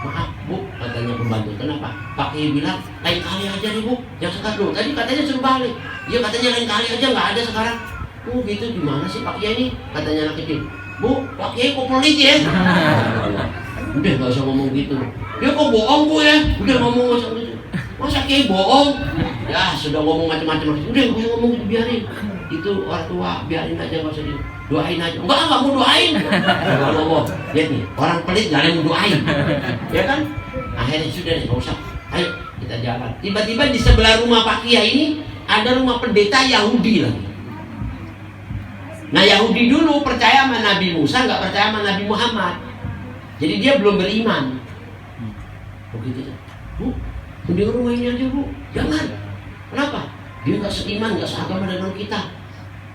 maaf Bu, katanya pembantu. "Kenapa?" Pak Kiai bilang, "Lain kali aja nih Bu, yang sekarang." Tadi katanya suruh balik. Iya katanya lain kali aja, nggak ada sekarang. "Oh gitu, gimana sih Pak Kiai ini?" Katanya anak kecil. "Bu, Pak Kiai kok pelit ya?" "Udah nggak usah ngomong gitu." "Dia kok bohong Bu ya?" "Udah ngomong nggak usah gitu." "Masa Kiai bohong?" "Ya sudah ngomong macam-macam." "Udah nggak usah ngomong gitu, biarin. Itu orang tua, biarin aja, nggak usah doain aja." Enggak mau doain." Allah, lihat nih, orang pelit nggak ada yang mau doain. Ya kan? Akhirnya sudah nih, nggak usah. Ayo kita jalan. Tiba-tiba di sebelah rumah Pak Kiai ini ada rumah pendeta Yahudi lagi. Nah Yahudi dulu percaya sama Nabi Musa, nggak percaya sama Nabi Muhammad. Jadi dia belum beriman. Begitu. "Bu, di rumah ini aja Bu, jangan." "Kenapa?" "Dia nggak seiman, nggak seagama dengan kita."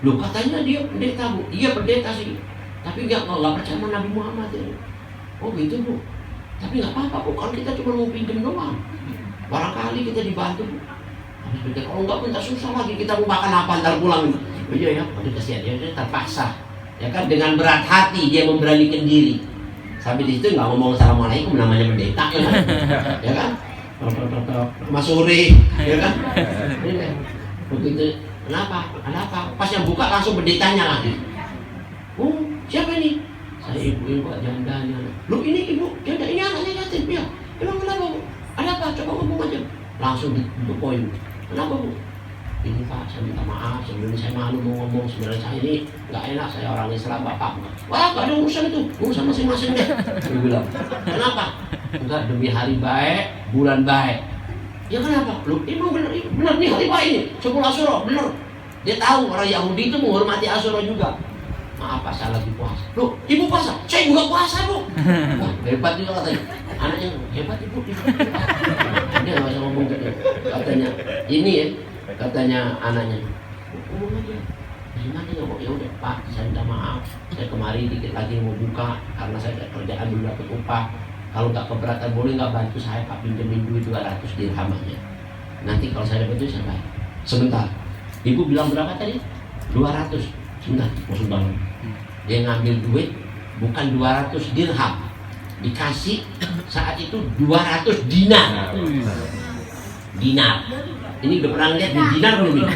"Loh katanya dia pendeta Bu." "Iya pendeta sih, tapi nggak percaya sama Nabi Muhammad ya." "Oh gitu Bu, tapi nggak apa-apa Bu, kan kita cuma mau pinjam doang. Barangkali kita dibantu Bu." "Kalau nggak pun tak susah lagi, kita mau makan apa ntar pulang." Oh iya ya, aduh kasihan dia terpaksa. Ya kan dengan berat hati dia memberanikan diri. Sampai di situ nggak ngomong assalamualaikum, namanya pendeta ya kan? Ya kan? Mas sore, ya kan? Begitu, kenapa? Pas yang buka langsung pendetanya lagi. Oh, siapa ini? Saya ibu jandanya. Loh ini ibu janda, ini anaknya yatim ya. Emang kenapa bu? Ada apa? Coba ngomong aja. Langsung di poin. Kenapa bu? Ini Pak, saya minta maaf, sebelumnya saya malu mau ngomong, sebenarnya saya ini nggak enak, saya orang Islam, Bapak. Wah, nggak ada urusan itu, urusan masing-masing deh. Dia bilang, kenapa? Enggak, demi hari baik, bulan baik. Ya kenapa? Loh, emang benar nih hari baik ini, 10 Asyura, benar. Dia tahu orang Yahudi itu menghormati Asyura juga. Maaf Pak, saya lagi puasa. Loh, ibu puasa? Saya juga puasa bu. Wah, hebat juga katanya. Anaknya, hebat ibu. Dia nggak usah ngomong gitu. Katanya, ini ya. Katanya anaknya, ngomong aja, gimana ya kok? Ya udah Pak, saya minta maaf, saya kemarin dikit lagi mau buka karena saya ada kerjaan belum dapat upah. Kalau nggak keberatan boleh nggak bantu saya Pak, pinjemin duit 200 dirham aja. Nanti kalau saya dapat duit saya bayar. Sebentar, ibu bilang berapa tadi? 200. Sebentar, maksud banget. Dia ngambil duit bukan 200 dirham, dikasih saat itu 200 dinar. Dinar. Ini udah pernah lihat di dinar belum ini?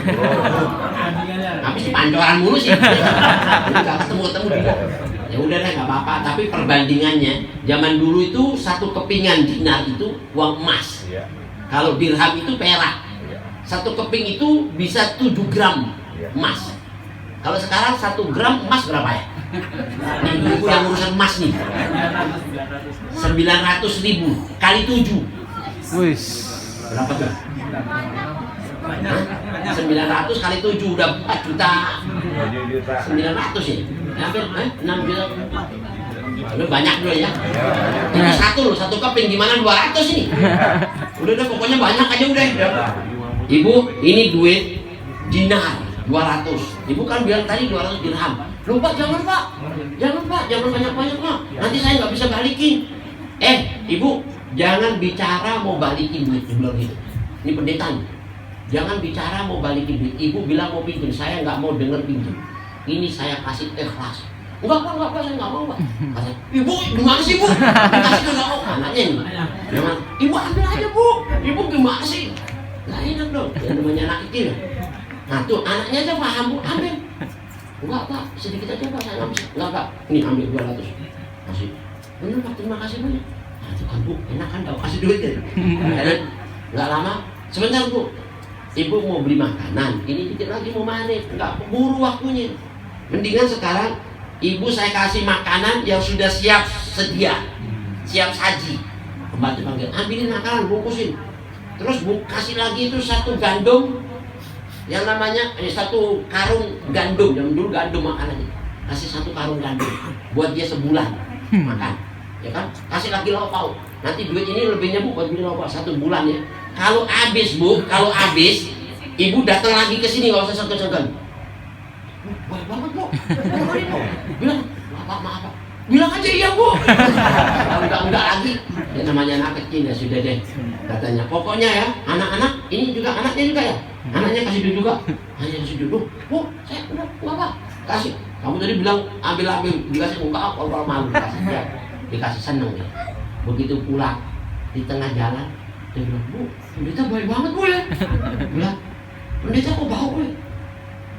Habis pancoran mulu sih. Nggak ketemu dinar. Ya udah deh nggak apa-apa. Tapi perbandingannya, zaman dulu itu 1 kepingan dinar itu uang emas. Kalau dirham itu perak. 1 keping itu bisa 7 gram emas. Kalau sekarang 1 gram emas berapa ya? Nih ibu yang urusan emas nih. 900.000 kali 7.
Wis.
Berapa tuh? 900 kali 7 udah 4 juta 900 ya? Hampir 6 juta. Lu banyak dulu ya. Ini 1 keping gimana 200 ini? Udah pokoknya banyak aja udah. Ibu, ini duit dinar 200. Ibu kan bilang tadi 200 dirham. Lupa jangan Pak, jangan banyak-banyak Pak. Nanti saya nggak bisa balikin. Ibu, jangan bicara mau balikin duit, bilang gitu. Ini pendeta nih. Jangan bicara mau balikin duit. Ibu bilang mau pinjam, saya nggak mau denger pinjam. Ini saya kasih ikhlas. Enggak Pak, saya nggak mau Pak. Kata, ibu gimana sih Bu? Dikasih nggak mau. Anaknya ini. Jangan, ibu ambil aja Bu. Ibu gimana sih? Nggak enak dong. Yang namanya anak kecil. Nah tuh anaknya aja paham Bu, ambil. Enggak Pak, sedikit aja Pak, saya nggak bisa. Enggak Pak, ini ambil 200. Kasih. Bener Pak, terima kasih banyak. Nah itu kan Bu, enak kan tau kasih duit ya. Nggak lama, sebentar Bu. Ibu mau beli makanan, ini dikit lagi mau maghrib, nggak buru waktunya. Mendingan sekarang ibu saya kasih makanan yang sudah siap sedia, siap saji. Pembantu panggil, ambilin makanan, bungkusin. Terus kasih lagi itu 1 gandum, yang namanya 1 karung gandum, yang dulu gandum makanannya. Kasih 1 karung gandum, buat dia sebulan makan, ya kan? Kasih lagi lauk pauk. Nanti duit ini lebihnya Bu buat beli lauk pauk 1 bulan ya. Kalau habis Bu, ibu datang lagi ke sini nggak usah sengkan-sengkan. Baik banget Bu, bilang maaf Pak. Bilang aja iya Bu. Enggak lagi. Ya namanya anak kecil ya sudah deh. Katanya pokoknya ya anak-anak ini juga anaknya juga ya. Anaknya kasih duit juga. Hanya kasih duit Bu, saya udah nggak apa. Kasih. Kamu tadi bilang ambil dikasih enggak kalau malu kasih ya. Dikasih seneng ya. Begitu pulang di tengah jalan dia bilang, Bu, pendeta baik banget Bu ya. Bilang, pendeta kok bau ya?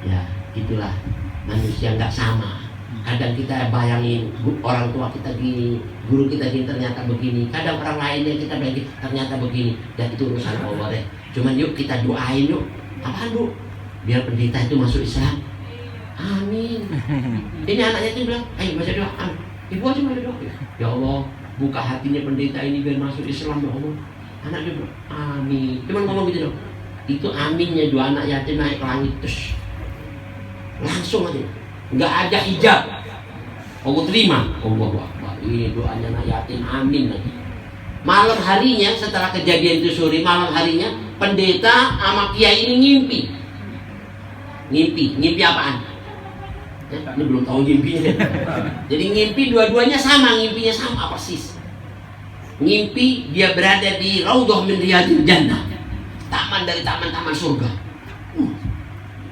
Ya, itulah manusia nggak sama. Kadang kita bayangin orang tua kita gini, guru kita gini ternyata begini. Kadang orang lainnya kita bayangin ternyata begini. Dan itu urusan Allah deh. Cuman yuk kita doain yuk. Apaan Bu? Biar pendeta itu masuk Islam. Amin. Ini anaknya itu bilang, ayo baca doa. Ibu aja baca doa. Ya Allah, buka hatinya pendeta ini biar masuk Islam ya Allah. Anak dia bilang, amin. Cuman ngomong gitu dong. Itu aminnya 2 anak yatim naik ke langit terus. Langsung aja. Nggak ada hijab. Allah terima. Allah Akbar. Ini doanya anak yatim, amin lagi. Malam harinya setelah kejadian itu sore, malam harinya pendeta sama kiai ini ngimpi. Ngimpi apaan? Ya, ini belum tahu ngimpinya. Jadi ngimpi dua-duanya sama, ngimpinya sama persis. Ngimpi dia berada di Raudhah min Riyadil Jannah, taman dari taman-taman surga.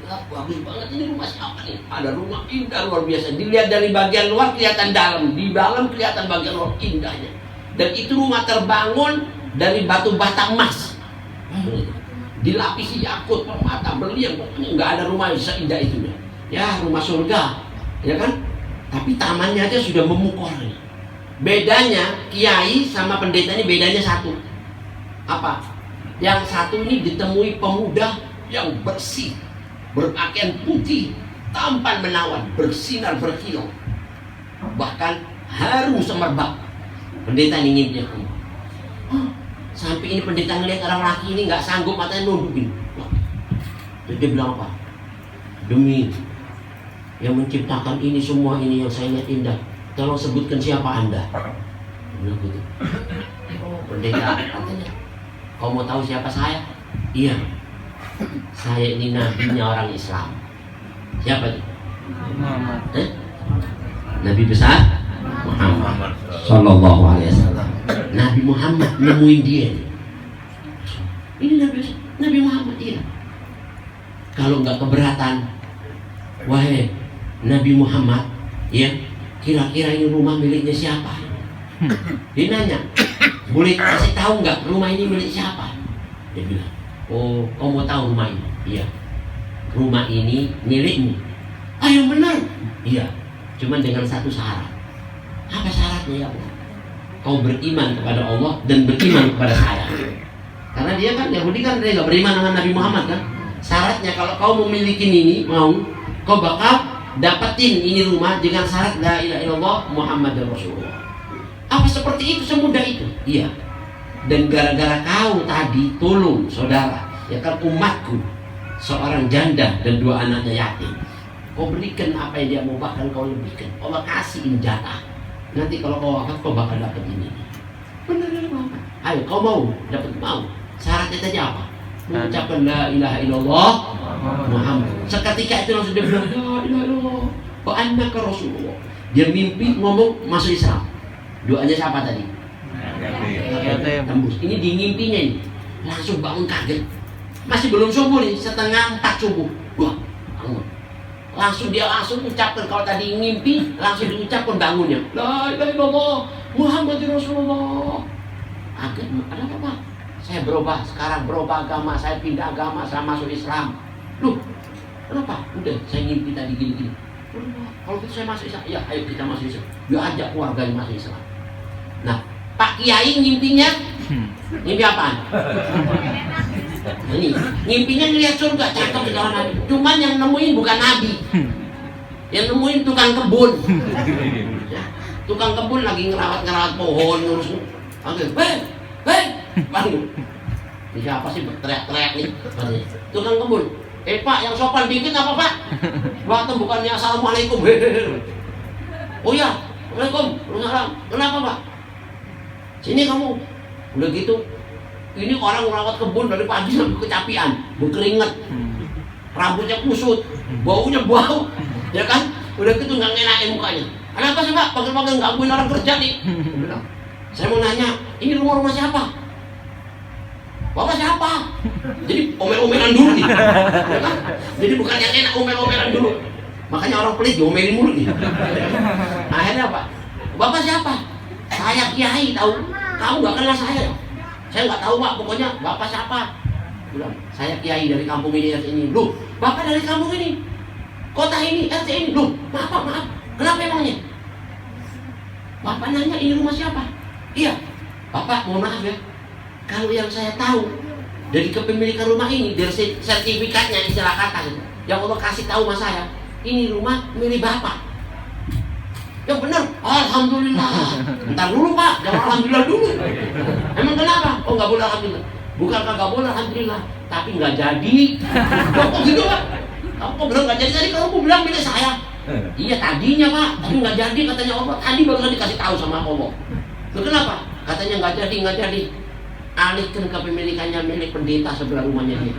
bagus banget ini rumah siapa nih? Ada rumah indah luar biasa. Dilihat dari bagian luar kelihatan dalam, di dalam kelihatan bagian luar indahnya. Dan itu rumah terbangun dari batu bata emas. Dilapisi yakut, permata, berlian, pokoknya nggak ada rumah yang seindah itu. Ya rumah surga, ya kan? Tapi tamannya aja sudah memukul. Bedanya kiai sama pendeta ini bedanya satu. Apa? Yang satu ini ditemui pemuda yang bersih, berpakaian putih, tampan menawan, bersinar berkilau, bahkan harum semerbak. Pendeta ini ngintip. Sampai ini pendeta ngelihat orang laki ini nggak sanggup, matanya nunduk. Jadi dia bilang apa? Demi yang menciptakan ini semua ini yang saya lihat indah, tolong sebutkan siapa Anda. Bilang gitu. Pendeta katanya, kau mau tahu siapa saya? Iya, saya ini nabinya orang Islam. Siapa itu?
Muhammad.
Nabi besar Muhammad Sallallahu Alaihi Wasallam. Nabi Muhammad nemuin dia. Ini Nabi Muhammad, iya. Kalau nggak keberatan, wahai Nabi Muhammad, ya, kira-kira ini rumah miliknya siapa? Dia nanya, boleh kasih tahu nggak rumah ini milik siapa? Dia bilang, oh, kau mau tahu rumah ini? Iya. Rumah ini milikmu. Ah, yang benar? Iya. Cuman dengan satu syarat. Apa syaratnya ya Allah? Kau beriman kepada Allah dan beriman kepada saya. Karena dia kan Yahudi kan dia nggak beriman dengan Nabi Muhammad kan. Syaratnya kalau kau memiliki ini mau, kau bakal dapetin ini rumah dengan syarat la ilaha illallah Muhammadur Rasulullah. Apa seperti itu, semudah itu? Iya. Dan gara-gara kau tadi tolong saudara, ya kan umatku, seorang janda dan dua anaknya yatim. Kau berikan apa yang dia mau, bahkan kau lebihkan. Allah kasihin jatah. Nanti kalau kau wafat kau bakal dapat ini. Benar Bapak. Ayo kau mau dapat, mau. Syaratnya tadi apa? Mengucapkan la ilaha illallah Muhammad. Seketika itu langsung dia bilang la ilaha illallah wa annaka rasulullah. Dia mimpi ngomong masuk Islam. Doanya siapa tadi? Tembus. Ini di mimpinya ini. Langsung bangun kaget. Masih belum subuh nih, 3:30 subuh. Wah, bangun. Langsung dia ucapkan, kalau tadi mimpi langsung diucapkan bangunnya la ilaha illallah Muhammadur Rasulullah. Agak ada apa Pak? Saya berubah, sekarang berubah agama, saya pindah agama, saya masuk Islam. Loh, kenapa? Udah, saya mimpi tadi gini-gini. Kalau gitu saya masuk Islam. Ya, ayo kita masuk Islam. Dia ajak keluarga yang masuk Islam. Nah, Pak Kiai mimpinya mimpi apaan? Ini mimpinya ngeliat surga, cakep di kawan Nabi. Cuman yang nemuin bukan Nabi, yang nemuin tukang kebun. Ya, tukang kebun lagi ngerawat pohon, ngurus. Oke, bangun. Ini siapa sih teriak-teriak nih? Tukang kebun. Pak, yang sopan dikit apa Pak? Waktu bukannya assalamualaikum. Oh ya, waalaikumsalam. Kenapa Pak? Sini kamu. Udah gitu. Ini orang merawat kebun dari pagi sampai kecapian, berkeringat, rambutnya kusut, baunya bau, ya kan? Udah gitu nggak ngenakin mukanya. Kenapa sih Pak? Pagi-pagi gangguin orang kerja nih. Saya mau nanya, ini rumah siapa? Bapak siapa? Jadi omel-omelan dulu nih, ya kan? Jadi bukan yang enak, omel-omelan dulu. Makanya orang pelit diomelin mulu nih. Akhirnya apa? Bapak siapa? Saya Kiai, tahu? Kamu nggak kenal saya? Saya nggak tahu Pak, pokoknya Bapak siapa? Bilang, saya Kiai dari kampung ini, RT ini. Loh, Bapak dari kampung ini, kota ini, RT ini. Loh, maaf, kenapa emangnya? Bapak nanya ini rumah siapa? Iya, Bapak mohon maaf ya, kalau yang saya tahu dari kepemilikan rumah ini, dari sertifikatnya istilah kata yang Allah kasih tahu sama saya, ini rumah milik Bapak. Yang benar, alhamdulillah. Bentar dulu Pak, jangan alhamdulillah dulu. Emang kenapa? Oh nggak boleh alhamdulillah. Bukan nggak boleh alhamdulillah, tapi nggak jadi. Kok gitu Pak? Kamu kok bilang nggak jadi? Tadi kamu bilang milik saya. Iya tadinya Pak, tapi nggak jadi katanya Allah. Tadi baru dikasih tahu sama Allah. Loh kenapa? Katanya nggak jadi. Alihkan kepemilikannya milik pendeta sebelah rumahnya dia.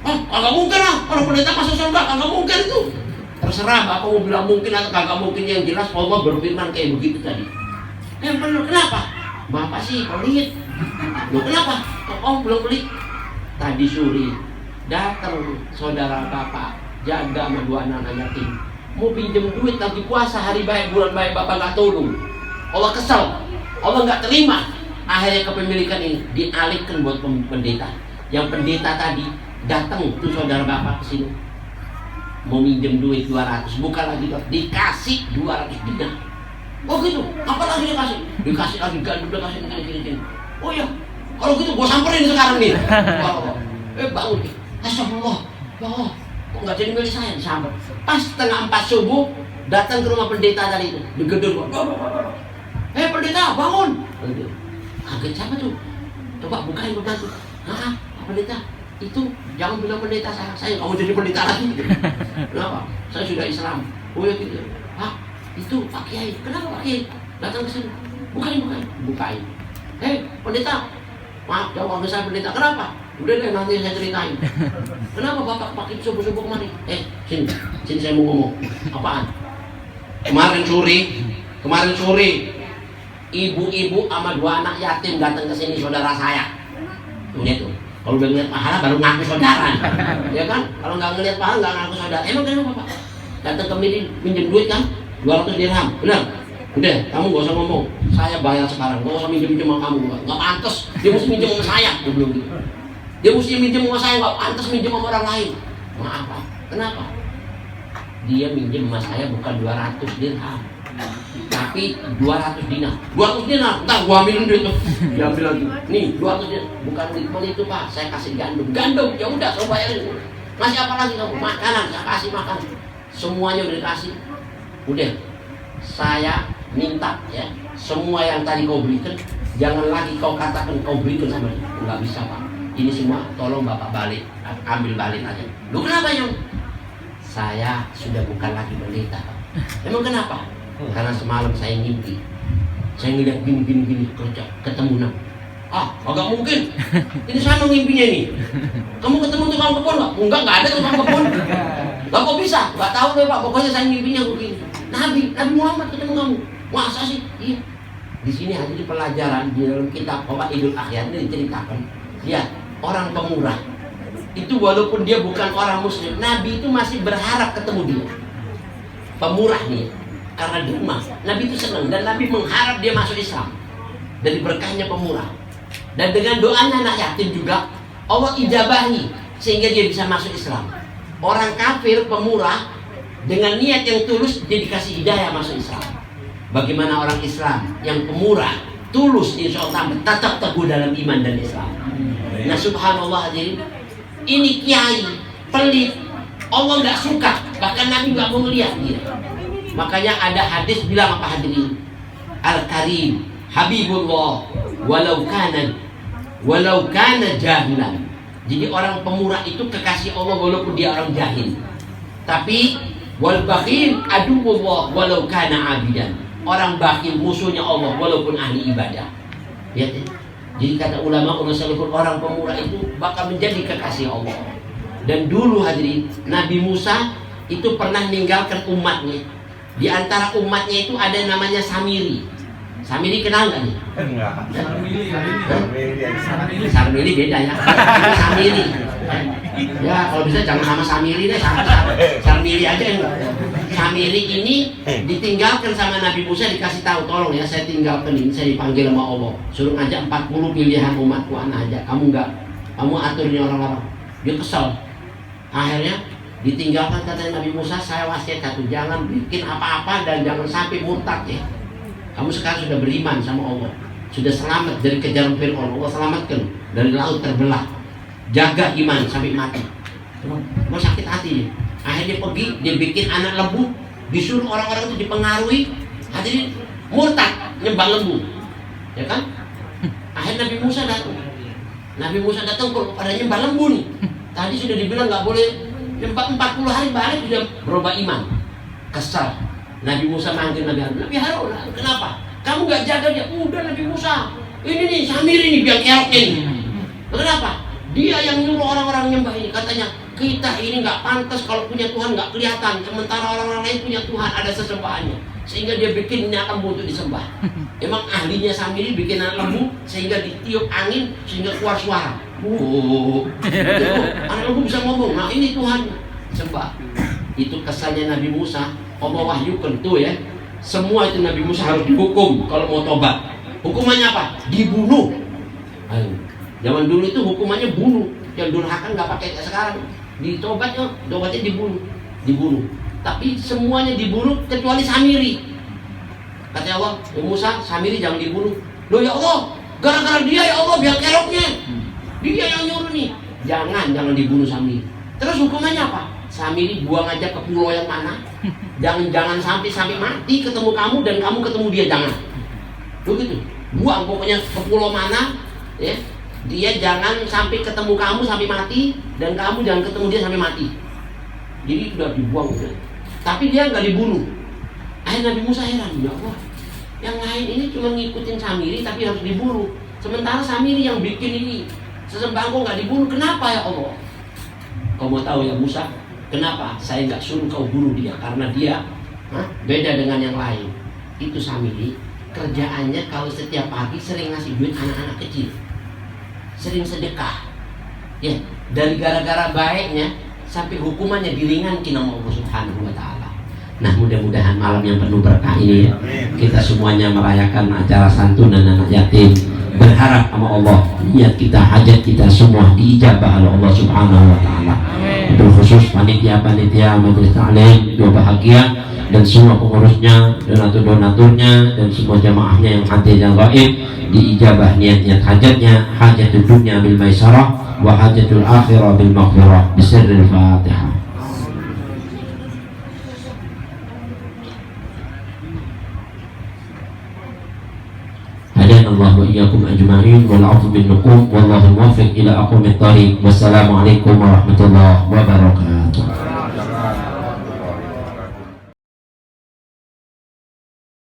Oh, nggak mungkin lah. Kalau pendeta masuk surga, nggak mungkin itu. Terserah Bapak mau bilang mungkin atau kagak mungkin, yang jelas Allah berfirman kayak begitu tadi. Yang benar, kenapa? Bapak sih pelit. Loh kenapa? Kok belum pelit? Tadi sore Datang saudara bapak jaga sama 2 anak yatim, mau pinjem duit lagi puasa, hari baik bulan baik, bapak nggak tolong. Allah kesal, Allah nggak terima. Akhirnya kepemilikan ini dialihkan buat pendeta. Yang pendeta tadi datang tuh saudara bapak ke sini, mau minjem duit 200, bukan lagi dikasih 200 dinar. Oh gitu, apa lagi dikasih lagi gandum, dikasih gini. Oh iya, kalau gitu gua samperin sekarang nih. Bangun nih, astagfirullah, ya kok nggak jadi milik saya, disamper. Pas setengah 4 subuh datang ke rumah pendeta tadi itu, digedor. Pendeta bangun. Kaget, siapa tuh? Coba bukain pembantu. Pendeta itu jangan bilang pendeta saya nggak mau jadi pendeta lagi. Kenapa? Saya sudah Islam. Oh ya gitu. Itu Pak Kiai. Kenapa Pak Kiai datang ke sini? Bukain. Pendeta, maaf jawab saya pendeta. Kenapa? Udah deh nanti saya ceritain. Kenapa bapak pakai subuh-subuh kemari? Sini saya mau ngomong. Apaan? Kemarin sore ibu-ibu sama 2 anak yatim datang ke sini, saudara saya. Udah tuh. Kalau udah ngeliat pahala baru ngaku saudara. Ya kan? Kalau nggak ngeliat pahala nggak ngaku saudara. Emang kenapa Pak? Datang ke sini minjem duit kan? 200 dirham. Benar? Udah, kamu gak usah ngomong. Saya bayar sekarang. Gak usah minjem sama kamu. Nggak pantas. Dia mesti minjem sama saya. Dia belum gitu. Dia mesti minjem sama saya, nggak pantas minjem sama orang lain. Maaf Pak. Kenapa? Dia minjem sama saya bukan 200 dirham, tapi 200 dinar. 200 dinar, entar gua ambilin duit tuh. Dia ambil lagi. Nih, 200 dinar. Bukan itu Pak, saya kasih gandum. Ya udah, saya bayarin. Masih apa lagi kamu? Makanan, saya kasih makan. Semuanya udah dikasih. Udah. Saya minta ya, semua yang tadi kau berikan, jangan lagi kau katakan kau berikan sama dia. Enggak bisa Pak. Ini semua tolong Bapak balik, ambil balik aja. Lu kenapa Nyong? Saya sudah bukan lagi pendeta Pak. Emang kenapa? Karena semalam saya ngimpi. Saya ngeliat gini kerja, ketemu Nam. Agak mungkin. Ini saya ngimpinya ini. Kamu ketemu tukang kebun nggak? Nggak ada tukang kebun. Lah kok bisa? Nggak tahu deh Pak. Pokoknya saya ngimpinya begini. Nabi Muhammad ketemu kamu. Masa sih? Iya. Di sini ada di pelajaran di dalam kitab Fawaidul Akhyar ini diceritakan. Lihat, orang pemurah itu walaupun dia bukan orang muslim, Nabi itu masih berharap ketemu dia. Pemurah nih, karena derma. Nabi itu senang dan Nabi mengharap dia masuk Islam dari berkahnya pemurah. Dan dengan doanya anak yatim juga Allah ijabahi sehingga dia bisa masuk Islam. Orang kafir pemurah dengan niat yang tulus dia dikasih hidayah masuk Islam. Bagaimana orang Islam yang pemurah tulus, insya Allah tetap teguh dalam iman dan Islam. Nah subhanallah hadirin, ini kiai pelit, Allah nggak suka, bahkan Nabi nggak mau melihat dia. Makanya ada hadis bilang apa hadirin? Al-Karim Habibullah walau kana jahilan. Jadi orang pemurah itu kekasih Allah walaupun dia orang jahil. Tapi wal bakhil aduwwullah walau kana abidan. Orang bakhil musuhnya Allah walaupun ahli ibadah. Lihat ya. Jadi kata ulama orang pemurah itu bakal menjadi kekasih Allah. Dan dulu hadirin, Nabi Musa itu pernah meninggalkan umatnya. Di antara umatnya itu ada namanya Samiri. Samiri kenal nggak nih?
Enggak.
Samiri beda ya. Samiri. Ya kalau bisa jangan sama Samiri deh, Samiri aja enggak. Samiri ini ditinggalkan sama Nabi Musa, dikasih tahu, tolong ya saya tinggalkan ini, saya dipanggil sama Allah. Suruh ngajak 40 pilihan umatku anak aja. Kamu enggak. Kamu atur ini orang-orang. Dia kesal. Akhirnya ditinggalkan kata Nabi Musa, saya wasiat satu, jangan bikin apa-apa dan jangan sampai murtad ya. Kamu sekarang sudah beriman sama Allah, sudah selamat dari kejaran Fir'aun, Allah selamatkan dari laut terbelah. Jaga iman sampai mati. Mau sakit hati dia. Akhirnya pergi, dia bikin anak lembu, disuruh orang-orang itu dipengaruhi, hadirin murtad, nyembah lembu, ya kan? Akhirnya Nabi Musa datang pada nyembah lembu nih. Tadi sudah dibilang nggak boleh nyembah 40 hari, balik sudah berubah iman. Kesal. Nabi Musa manggil Nabi Harun, kenapa? Kamu nggak jaga dia? Udah Nabi Musa, ini nih Samiri nih biang keroknya nih. Kenapa? Dia yang nyuruh orang-orang nyembah ini. Katanya kita ini nggak pantas kalau punya Tuhan nggak kelihatan, sementara orang-orang lain punya Tuhan ada sesembahannya, sehingga dia bikin ini akan butuh disembah. Emang ahlinya Samiri bikin anak lembu sehingga ditiup angin sehingga keluar suara. Anakku bisa ngomong. Nah ini Tuhan. Coba. Itu kesannya Nabi Musa. Allah wahyukan tuh ya. Semua itu Nabi Musa harus dihukum kalau mau tobat. Hukumannya apa? Dibunuh. Ayo. Zaman dulu itu hukumannya bunuh. Yang durhaka nggak pakai kayak sekarang. Ditobatnya, tobatnya dibunuh. Tapi semuanya dibunuh kecuali Samiri. Kata Allah, ya Musa, Samiri jangan dibunuh. Loh ya Allah, gara-gara dia ya Allah biar keroknya. Dia yang nyuruh nih. Jangan dibunuh Samiri. Terus hukumannya apa? Samiri buang aja ke pulau yang mana. Jangan sampai mati ketemu kamu dan kamu ketemu dia, jangan. Begitu. Buang pokoknya ke pulau mana, ya. Dia jangan sampai ketemu kamu sampai mati dan kamu jangan ketemu dia sampai mati. Jadi udah dibuang udah. Tapi dia nggak dibunuh. Akhirnya Nabi Musa heran, ya Allah. Yang lain ini cuma ngikutin Samiri tapi harus dibunuh. Sementara Samiri yang bikin ini sesembangku nggak dibunuh. Kenapa ya Allah? Kau mau tahu ya Musa? Kenapa saya nggak suruh kau bunuh dia? Karena dia beda dengan yang lain. Itu Samiri kerjaannya kalau setiap pagi sering ngasih duit anak-anak kecil, sering sedekah. Ya, dari gara-gara baiknya sampai hukumannya diringankan sama Allah Subhanahu wa Ta'ala. Nah, mudah-mudahan malam yang penuh berkah ini ya, kita semuanya merayakan acara santunan anak yatim. Berharap sama Allah, niat kita, hajat kita semua diijabah oleh Allah Subhanahu wa Ta'ala. Khusus panitia-panitia majelis taklim, doa bahagia dan semua pengurusnya, donaturnya dan semua jamaahnya yang hadir dan gaib, diijabah niat-niat hajatnya, hajatul dunya bil maisarah wa hajatul akhirah bil maghfirah. Bismillahil Fatihah. Allah wa iyyakum ajma'in wal 'afwu bin nuqum wallahu muwaffiq ila aqwamit thariq. Wassalamualaikum warahmatullahi wabarakatuh.